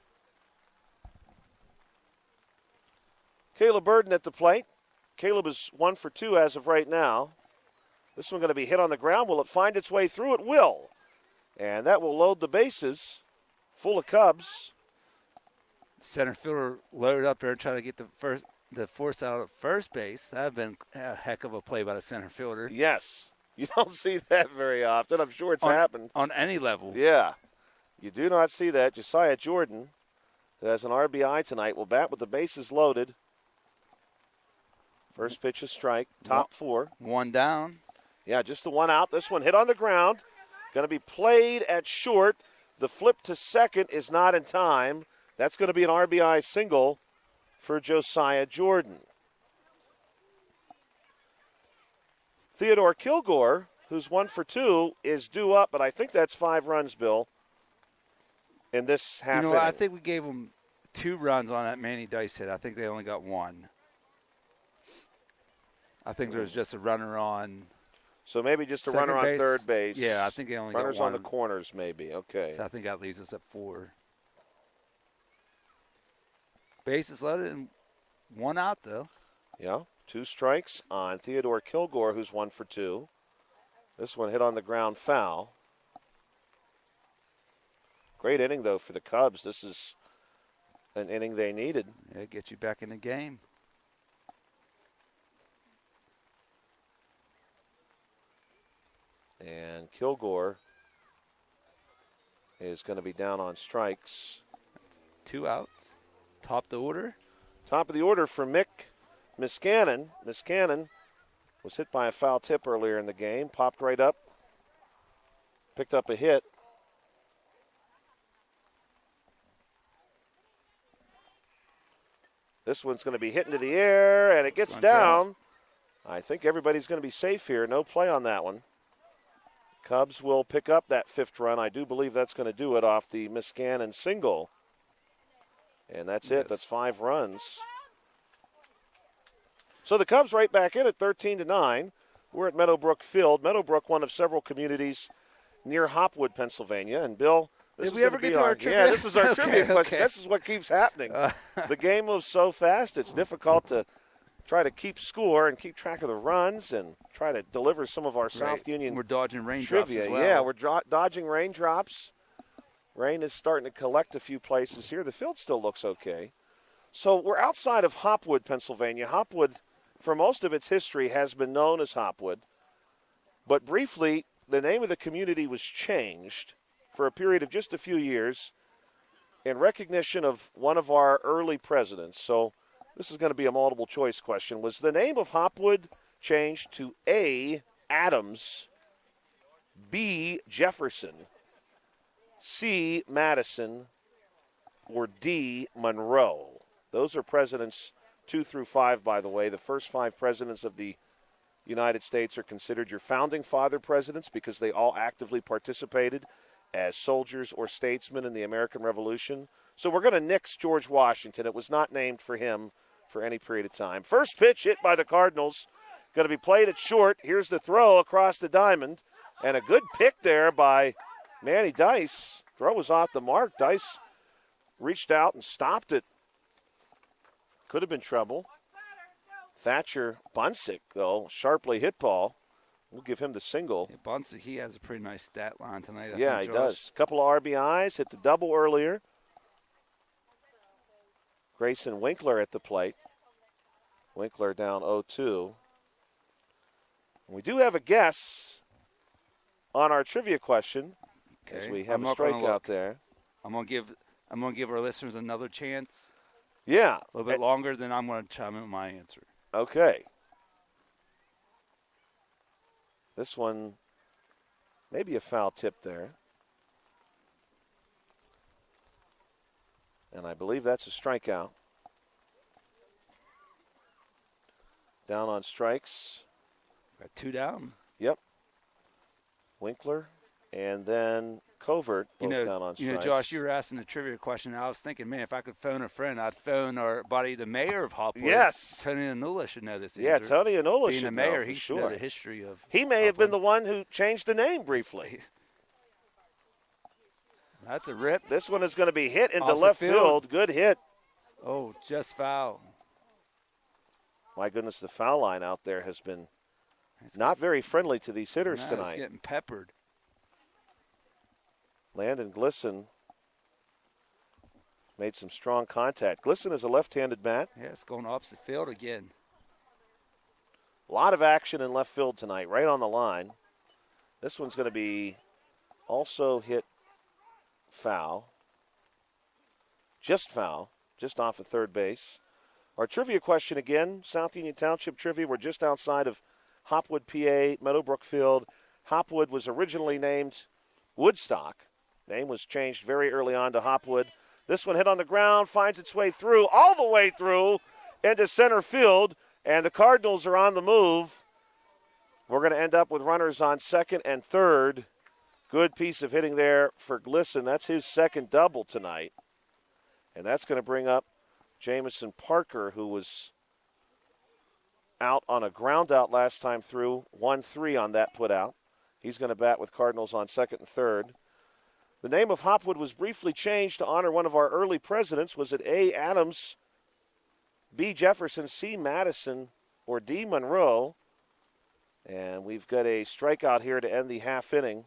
Caleb Burden at the plate. Caleb is 1 for 2 as of right now. This one going to be hit on the ground. Will it find its way through? It will. And that will load the bases full of Cubs. Center fielder loaded up there and tried to get the force out of first base. That would have been a heck of a play by the center fielder. Yes. You don't see that very often. I'm sure it's happened. On any level. Yeah. You do not see that. Josiah Jordan, who has an RBI tonight, will bat with the bases loaded. First pitch is strike. Top 4. 1 down. Yeah, just the 1 out. This one hit on the ground. Going to be played at short. The flip to second is not in time. That's going to be an RBI single for Josiah Jordan. Theodore Kilgore, who's 1 for 2, is due up, but I think that's 5 runs, Bill, in this half inning. I think we gave them 2 runs on that Manny Dice hit. I think they only got 1. I think there was just a runner on. So maybe just a runner on third base. Yeah, I think they only runners got 1. on the corners, maybe. Okay. So I think that leaves us at 4. Bases loaded and 1 out, though. Yeah, 2 strikes on Theodore Kilgore, who's 1 for 2. This one hit on the ground foul. Great inning, though, for the Cubs. This is an inning they needed. Yeah, get you back in the game. And Kilgore is going to be down on strikes. That's 2 outs. Top of the order. Top of the order for Mick Miscannon. Miscannon was hit by a foul tip earlier in the game. Popped right up. Picked up a hit. This one's going to be hit into the air, and it gets down. I think everybody's going to be safe here. No play on that one. Cubs will pick up that 5th run. I do believe that's going to do it off the Miscannon single. And that's it. That's 5 runs. So the Cubs right back in at 13-9. We're at Meadowbrook Field. Meadowbrook, one of several communities near Hopwood, Pennsylvania. And Bill, did we ever get to our trivia? Yeah, this is our trivia question. This is what keeps happening. The game moves so fast, it's difficult to try to keep score and keep track of the runs and try to deliver some of our South Union We're dodging raindrops trivia. as well. Yeah, we're dodging raindrops. Rain is starting to collect a few places here. The field still looks okay. So we're outside of Hopwood, Pennsylvania. Hopwood, for most of its history, has been known as Hopwood. But briefly, the name of the community was changed for a period of just a few years in recognition of one of our early presidents. So This is going to be a multiple choice question. Was the name of Hopwood changed to A, Adams, B, Jefferson, C, Madison, or D, Monroe? Those are presidents 2 through 5, by the way. The first 5 presidents of the United States are considered your founding father presidents because they all actively participated as soldiers or statesmen in the American Revolution. So we're going to nix George Washington. It was not named for him for any period of time. First pitch hit by the Cardinals. Going to be played at short. Here's the throw across the diamond. And a good pick there by Manny Dice. Throw was off the mark. Dice reached out and stopped it. Could have been trouble. Thatcher Bunsick, though, sharply hit ball. We'll give him the single. Yeah, Bunsick, he has a pretty nice stat line tonight. I think, he does. A couple of RBIs, hit the double earlier. Grayson Winkler at the plate. Winkler down 0-2. We do have a guess on our trivia question, as we have a strikeout there. I'm gonna give our listeners another chance. Yeah, a little bit longer, then I'm gonna chime in with my answer. Okay. This one, maybe a foul tip there. And I believe that's a strikeout. Down on strikes. Got 2 down. Yep. Winkler and then Covert both down on strikes. You know, Josh, you were asking a trivia question. I was thinking, man, if I could phone a friend, I'd phone our buddy, the mayor of Hopwood. Yes. Tony Anula should know this answer. Yeah, Tony Anula should know. Being the mayor, he should know the history of He may have been the one who changed the name briefly. That's a rip. This one is going to be hit into Off left the field. Good hit. Oh, just foul. My goodness, the foul line out there has been not very friendly to these hitters tonight. It's getting peppered. Landon Glisson made some strong contact. Glisson is a left-handed bat. Yeah, it's going opposite field again. A lot of action in left field tonight, right on the line. This one's going to be also hit foul. Just foul, just off of third base. Our trivia question again, South Union Township trivia. We're just outside of Hopwood, PA, Meadowbrook Field. Hopwood was originally named Woodstock. Name was changed very early on to Hopwood. This one hit on the ground, finds its way through, all the way through into center field, and the Cardinals are on the move. We're going to end up with runners on second and third. Good piece of hitting there for Glisson. That's his second double tonight. And that's going to bring up Jamison Parker, who was out on a ground out last time through, 1-3 on that put out. He's going to bat with Cardinals on second and third. The name of Hopwood was briefly changed to honor one of our early presidents. Was it A, Adams, B, Jefferson, C, Madison, or D, Monroe? And we've got a strikeout here to end the half inning.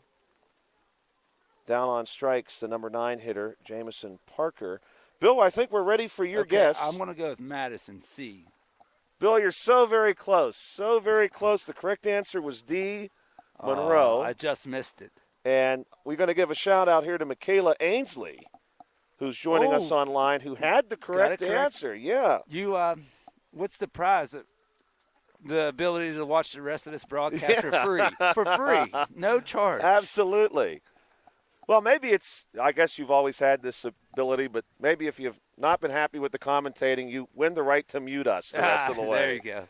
Down on strikes, the number 9 hitter, Jamison Parker. Bill, I think we're ready for your guess. I'm going to go with Madison, C. Bill, you're so very close. So very close. The correct answer was D, Monroe. I just missed it. And we're going to give a shout-out here to Michaela Ainsley, who's joining us online, who had the correct answer. Yeah. You, what's the prize? The ability to watch the rest of this broadcast for free. For free. No charge. Absolutely. Well, maybe I guess you've always had this ability, but maybe if you've not been happy with the commentating, you win the right to mute us the rest of the way. There you go.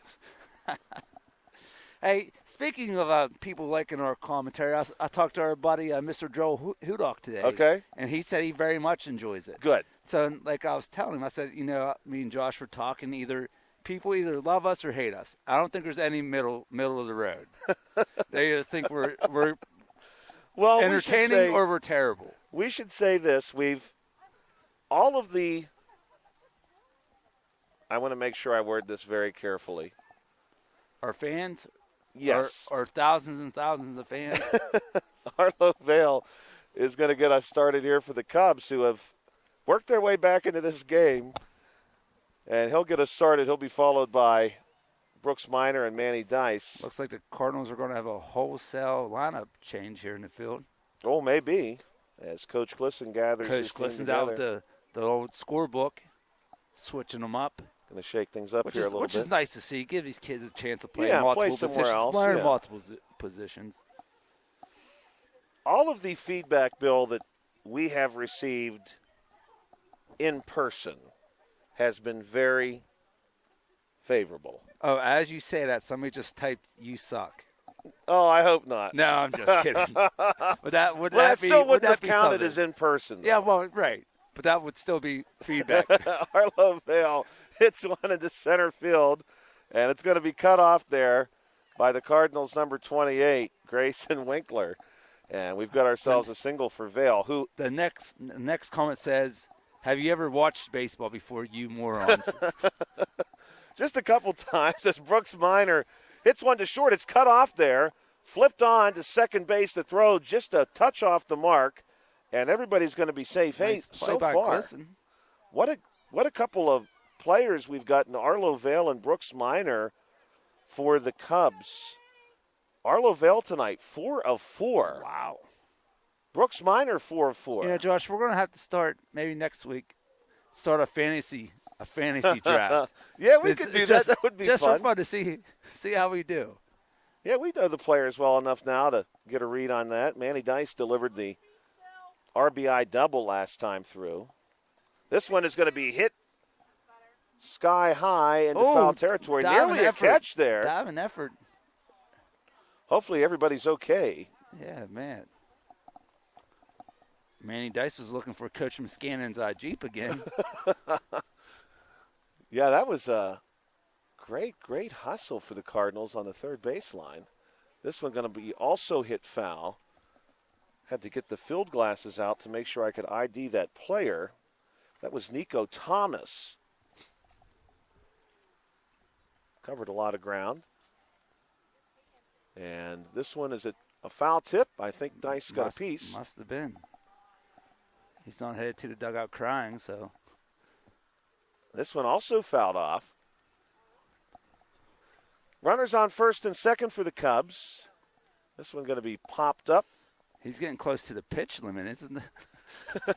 Hey, speaking of people liking our commentary, I talked to our buddy, Mr. Joel Hudock today. Okay. And he said he very much enjoys it. Good. So, like I was telling him, I said, me and Josh were talking, people either love us or hate us. I don't think there's any middle of the road. They either think we're well, entertaining or we're terrible. We should say this. I want to make sure I word this very carefully. Our fans? Yes. Our thousands and thousands of fans? Arlo Vale is going to get us started here for the Cubs, who have worked their way back into this game. And he'll get us started. He'll be followed by Brooks Minor and Manny Dice. Looks like the Cardinals are going to have a wholesale lineup change here in the field. Oh, maybe, as Coach Glisson gathers his team together. Glisson's out with the old scorebook, switching them up. Going to shake things up here a little bit. Which is nice to see. Give these kids a chance to play Yeah, multiple play somewhere positions, else, learn yeah. multiple positions. All of the feedback, Bill, that we have received in person has been very favorable. Oh, as you say that, somebody just typed, "You suck." Oh, I hope not. No, I'm just kidding. Would that still wouldn't have be counted something? as in person. Though. Yeah, well, right. But that would still be feedback. Arlo Vale hits one into center field, and it's going to be cut off there by the Cardinals' number 28, Grayson Winkler. And we've got ourselves a single for Vale. Who the next comment says, "Have you ever watched baseball before, you morons?" Just a couple times as Brooks Minor hits one to short. It's cut off there, flipped on to second base. The throw just a touch off the mark, and everybody's going to be safe. Hey, Nice play so by far, Glisson. what a couple of players we've gotten. Arlo Vale and Brooks Minor for the Cubs. Arlo Vale tonight, 4 of 4. Wow. Brooks Minor, 4 of 4. Yeah, Josh, we're going to have to start maybe next week. Start a fantasy draft. Yeah, we could do that. That would be just fun. for fun to see how we do. Yeah, we know the players well enough now to get a read on that. Manny Dice delivered the RBI double last time through. This one is going to be hit sky high into foul territory. Nearly a catch there. Diving effort. Hopefully everybody's okay. Yeah, man. Manny Dice was looking for Coach Muscannon's Jeep again. Yeah, that was a great hustle for the Cardinals on the third baseline. This one going to be also hit foul. Had to get the field glasses out to make sure I could ID that player. That was Nico Thomas. Covered a lot of ground. And this one is a foul tip. I think Dice got a piece. Must have been. He's not headed to the dugout crying, so. This one also fouled off. Runners on first and second for the Cubs. This one going to be popped up. He's getting close to the pitch limit, isn't it?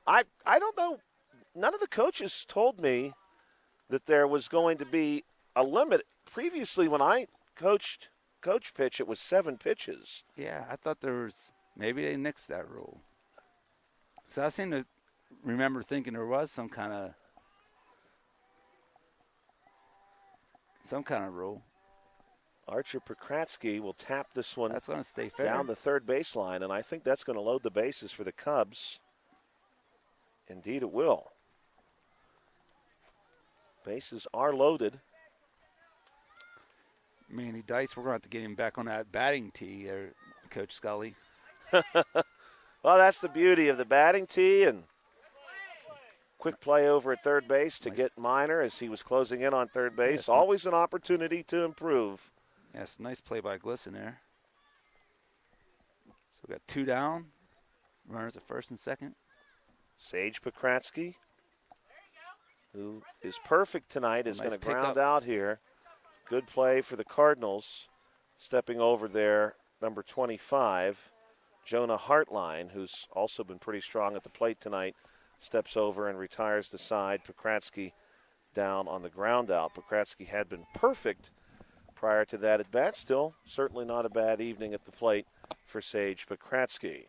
I don't know. None of the coaches told me that there was going to be a limit. Previously, when I coach pitch, it was 7 pitches. Yeah, I thought there was – maybe they nixed that rule. So I seem to remember thinking there was some kind of rule. Archer Pokratsky will tap this one. That's going to stay fair. Down the third baseline, and I think that's going to load the bases for the Cubs. Indeed it will. Bases are loaded. Manny Dice, we're going to have to get him back on that batting tee, Coach Scully. Well, that's the beauty of the batting tee, and quick play over at third base to get Minor as he was closing in on third base. Yes, always an opportunity to improve. Yes, nice play by Glisson there. So we got 2 down. Runners at first and second. Sage Pokratsky, who is perfect tonight, is going to ground out here. Good play for the Cardinals. Stepping over there, number 25, Jonah Hartline, who's also been pretty strong at the plate tonight, steps over and retires the side. Pokratsky down on the ground out. Pokratsky had been perfect prior to that at bat. Still, certainly not a bad evening at the plate for Sage Pokratsky.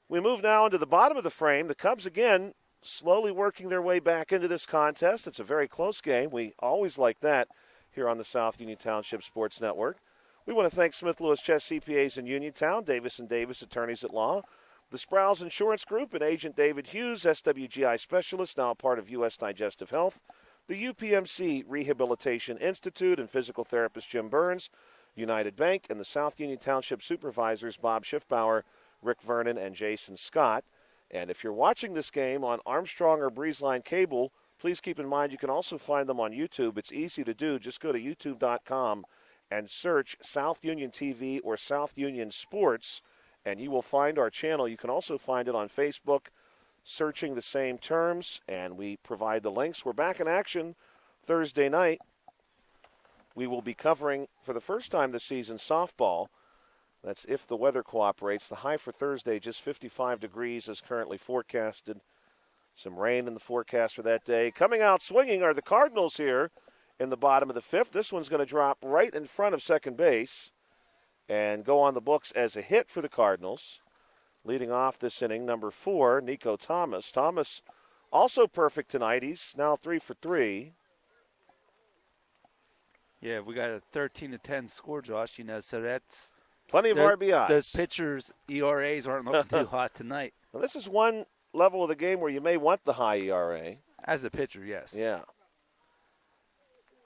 We move now into the bottom of the frame. The Cubs, again, slowly working their way back into this contest. It's a very close game. We always like that here on the South Union Township Sports Network. We want to thank Smith Lewis Chess CPAs in Uniontown, Davis & Davis Attorneys at Law, the Sprouse Insurance Group, and Agent David Hughes, SWGI Specialist, now part of U.S. Digestive Health, the UPMC Rehabilitation Institute and physical therapist Jim Burns, United Bank, and the South Union Township Supervisors Bob Schiffbauer, Rick Vernon, and Jason Scott. And if you're watching this game on Armstrong or Breezeline Cable, please keep in mind you can also find them on YouTube. It's easy to do. Just go to youtube.com and search South Union TV or South Union Sports, and you will find our channel. You can also find it on Facebook, searching the same terms, and we provide the links. We're back in action Thursday night. We will be covering, for the first time this season, softball. That's if the weather cooperates. The high for Thursday, just 55 degrees, is currently forecasted. Some rain in the forecast for that day. Coming out swinging are the Cardinals here in the bottom of the fifth. This one's going to drop right in front of second base and go on the books as a hit for the Cardinals. Leading off this inning, number 4, Nico Thomas. Thomas also perfect tonight. He's now 3 for 3. Yeah, we got a 13-10 score, Josh. So that's plenty of RBIs. Those pitchers' ERAs aren't looking too hot tonight. Now, this is one level of the game where you may want the high ERA. As a pitcher, yes. Yeah.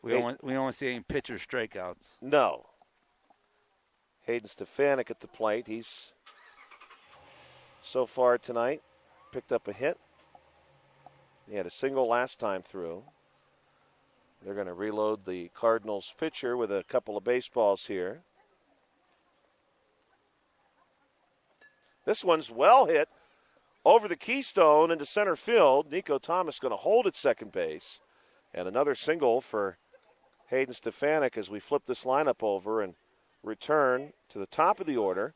We don't want to see any pitcher strikeouts. No. Hayden Stefanik at the plate. He's so far tonight picked up a hit. He had a single last time through. They're going to reload the Cardinals pitcher with a couple of baseballs here. This one's well hit over the keystone into center field. Nico Thomas going to hold at second base. And another single for Hayden Stefanik as we flip this lineup over and return to the top of the order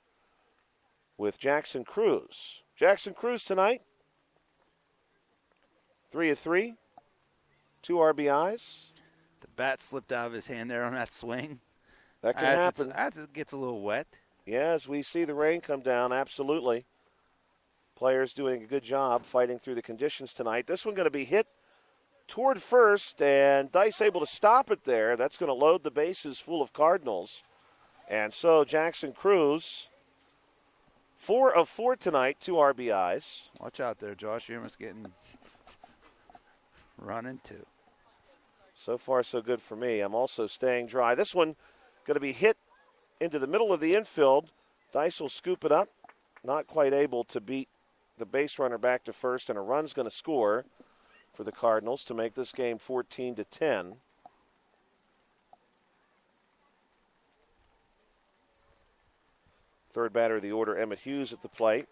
with Jackson Cruz. Jackson Cruz tonight, 3 of 3, 2 RBIs. The bat slipped out of his hand there on that swing. That can happen. As it gets a little wet. Yeah, as we see the rain come down, absolutely. Players doing a good job fighting through the conditions tonight. This one going to be hit toward first, and Dice able to stop it there. That's going to load the bases full of Cardinals. And so Jackson Cruz, 4 of 4 tonight, 2 RBIs. Watch out there, Josh. You're almost getting run into. So far, so good for me. I'm also staying dry. This one going to be hit into the middle of the infield. Dice will scoop it up. Not quite able to beat the base runner back to first, and a run's going to score for the Cardinals to make this game 14-10. Third batter of the order, Emmett Hughes at the plate.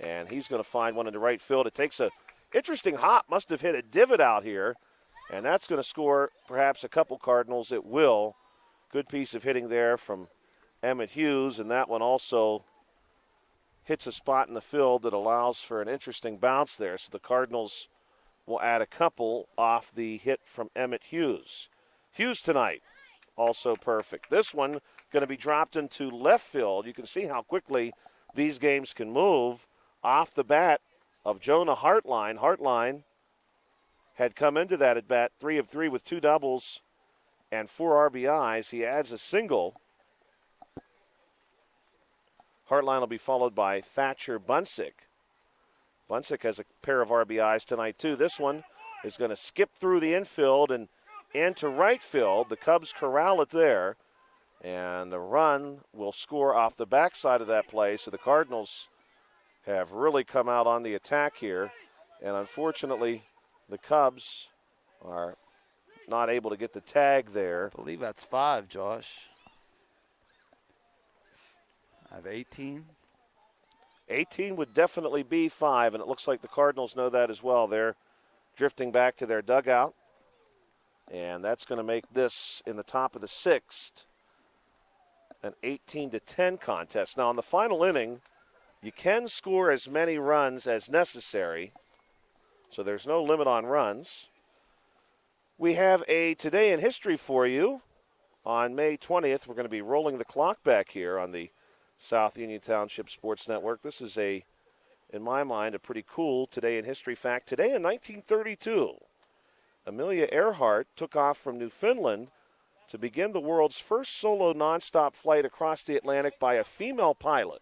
And he's going to find one into right field. It takes a interesting hop. Must have hit a divot out here. And that's going to score perhaps a couple Cardinals. It will. Good piece of hitting there from Emmett Hughes. And that one also hits a spot in the field that allows for an interesting bounce there. So the Cardinals will add a couple off the hit from Emmett Hughes. Hughes tonight, also perfect. This one going to be dropped into left field. You can see how quickly these games can move off the bat of Jonah Hartline. Hartline had come into that at bat 3 of 3 with 2 doubles and 4 RBIs. He adds a single. Hartline will be followed by Thatcher Bunsick. Bunsick has a pair of RBIs tonight, too. This one is going to skip through the infield and into right field. The Cubs corral it there. And the run will score off the backside of that play. So the Cardinals have really come out on the attack here. And unfortunately, the Cubs are not able to get the tag there. I believe that's 5, Josh. I have 18. 18 would definitely be 5, and it looks like the Cardinals know that as well. They're drifting back to their dugout. And that's going to make this in the top of the 6th an 18-10 contest. Now, in the final inning, you can score as many runs as necessary, so there's no limit on runs. We have a Today in History for you. On May 20th, we're going to be rolling the clock back here on the South Union Township Sports Network. This is in my mind, a pretty cool Today in History fact. Today in 1932, Amelia Earhart took off from Newfoundland to begin the world's first solo nonstop flight across the Atlantic by a female pilot,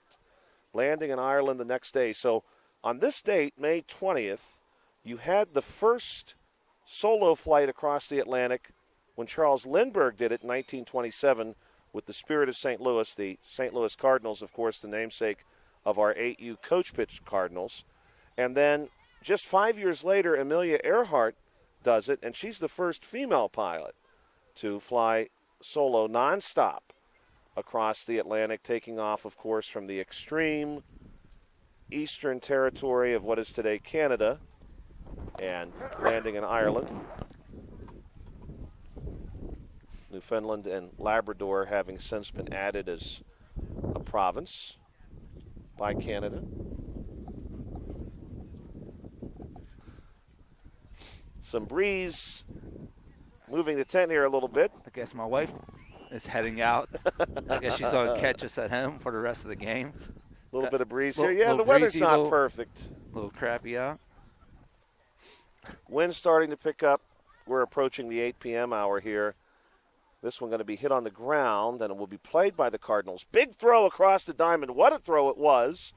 landing in Ireland the next day. So on this date, May 20th, you had the first solo flight across the Atlantic when Charles Lindbergh did it in 1927 with the Spirit of St. Louis, the St. Louis Cardinals, of course, the namesake of our 8U coach pitch Cardinals. And then just 5 years later, Amelia Earhart does it, and she's the first female pilot to fly solo nonstop across the Atlantic, taking off, of course, from the extreme eastern territory of what is today Canada and landing in Ireland. Newfoundland and Labrador having since been added as a province by Canada. Some breeze moving the tent here a little bit. I guess my wife is heading out. I guess she's going to catch us at home for the rest of the game. A little bit of breeze here. Yeah, the weather's breezy, not perfect. A little crappy out. Wind starting to pick up. We're approaching the 8 p.m. hour here. This one going to be hit on the ground, and it will be played by the Cardinals. Big throw across the diamond. What a throw it was.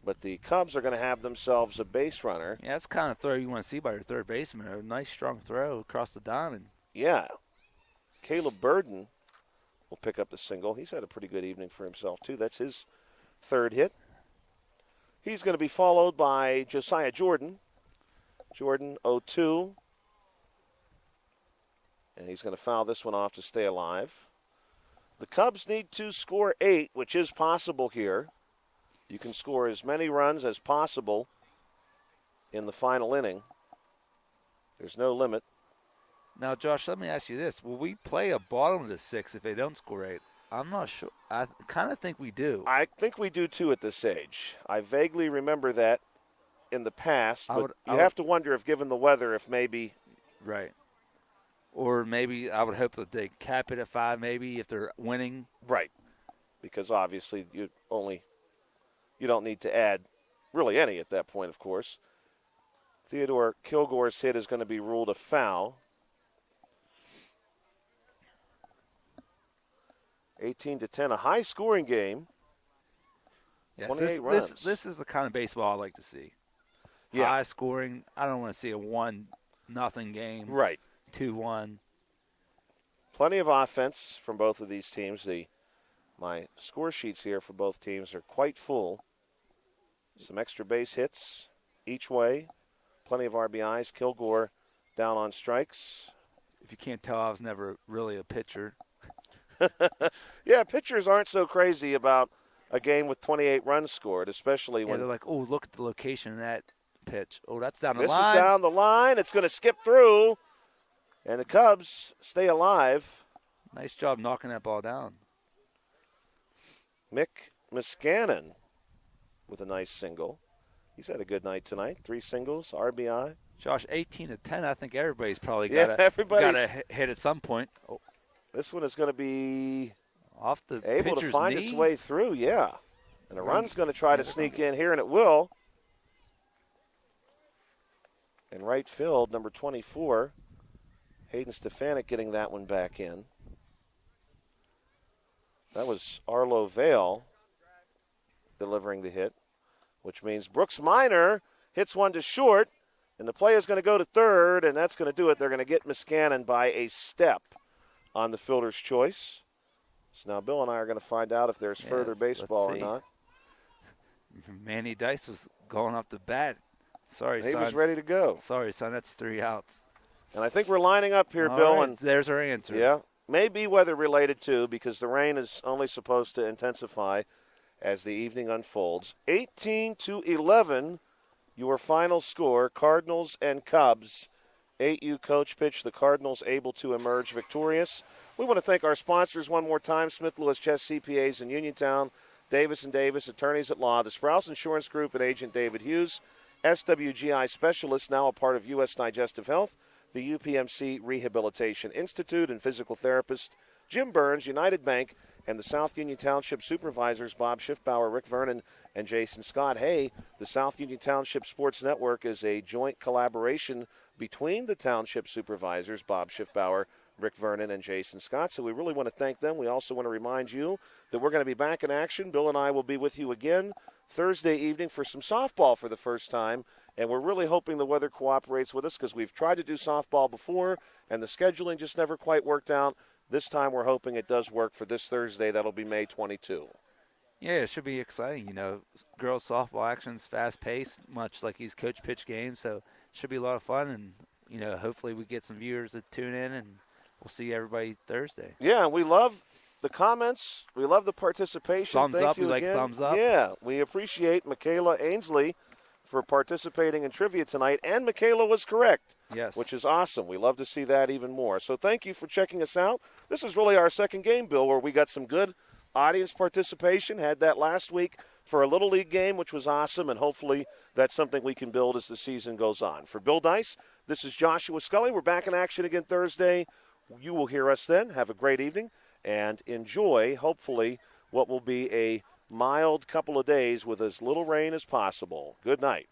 But the Cubs are going to have themselves a base runner. Yeah, that's the kind of throw you want to see by your third baseman. A nice, strong throw across the diamond. Yeah. Caleb Burden will pick up the single. He's had a pretty good evening for himself, too. That's his third hit. He's going to be followed by Josiah Jordan. Jordan, 0-2. And he's going to foul this one off to stay alive. The Cubs need to score 8, which is possible here. You can score as many runs as possible in the final inning. There's no limit. Now, Josh, let me ask you this. Will we play a bottom of the 6 if they don't score 8? I'm not sure. I kind of think we do. I think we do, too, at this age. I vaguely remember that in the past, but you have to wonder if, given the weather, if maybe. Right. Or maybe I would hope that they cap it at 5 maybe if they're winning. Right. Because obviously you don't need to add really any at that point, of course. Theodore Kilgore's hit is going to be ruled a foul. 18-10, a high-scoring game. Yes, 28 runs. This is the kind of baseball I like to see. Yeah. High scoring. I don't want to see a 1-0 game. Right. 2-1. Plenty of offense from both of these teams. My score sheets here for both teams are quite full. Some extra base hits each way. Plenty of RBIs. Kilgore down on strikes. If you can't tell, I was never really a pitcher. Yeah, pitchers aren't so crazy about a game with 28 runs scored, especially when they're like, oh, look at the location of that pitch. Oh, that's down the line. This is down the line. It's going to skip through, and the Cubs stay alive. Nice job knocking that ball down. Mick Muscanon with a nice single. He's had a good night tonight. 3 singles, RBI. Josh, 18-10. I think everybody's probably got to hit at some point. Oh. This one is going to be off the able to find knee. Its way through, yeah. And a run's going to try to sneak in here, and it will. In right field, number 24, Hayden Stefanik getting that one back in. That was Arlo Vale delivering the hit, which means Brooks Minor hits one to short, and the play is going to go to third, and that's going to do it. They're going to get Muscanon by a step on the fielder's choice. So now Bill and I are going to find out if there's further baseball or not. Manny Dice was going up to bat. Sorry, son. He was ready to go. Sorry, son. That's 3 outs. And I think we're lining up here, All Bill. right, And there's our answer. Yeah. May be weather-related, too, because the rain is only supposed to intensify as the evening unfolds. 18-11, your final score, Cardinals and Cubs. 8U coach pitch, the Cardinals able to emerge victorious. We want to thank our sponsors one more time, Smith Lewis Chess CPAs in Uniontown, Davis & Davis, attorneys at law, the Sprouse Insurance Group and Agent David Hughes, SWGI Specialists, now a part of U.S. Digestive Health, the UPMC Rehabilitation Institute, and physical therapist Jim Burns, United Bank, and the South Union Township Supervisors Bob Schiffbauer, Rick Vernon, and Jason Scott. Hey, the South Union Township Sports Network is a joint collaboration between the Township Supervisors, Bob Schiffbauer, Rick Vernon, and Jason Scott. So we really want to thank them. We also want to remind you that we're going to be back in action. Bill and I will be with you again Thursday evening for some softball for the first time. And we're really hoping the weather cooperates with us because we've tried to do softball before, and the scheduling just never quite worked out. This time we're hoping it does work for this Thursday. That'll be May 22. Yeah, it should be exciting. You know, girls softball action's fast-paced, much like these coach pitch games. So it should be a lot of fun. And, you know, hopefully we get some viewers to tune in, and we'll see everybody Thursday. Yeah, we love the comments. We love the participation. Thumbs Thank up. you We again. like thumbs up. Yeah, we appreciate Michaela Ainsley for participating in trivia tonight. And Michaela was correct. Yes. Which is awesome. We love to see that even more. So thank you for checking us out. This is really our second game, Bill, where we got some good audience participation. Had that last week for a Little League game, which was awesome, and hopefully that's something we can build as the season goes on. For Bill Dice, this is Joshua Scully. We're back in action again Thursday. You will hear us then. Have a great evening and enjoy, hopefully, what will be a mild couple of days with as little rain as possible. Good night.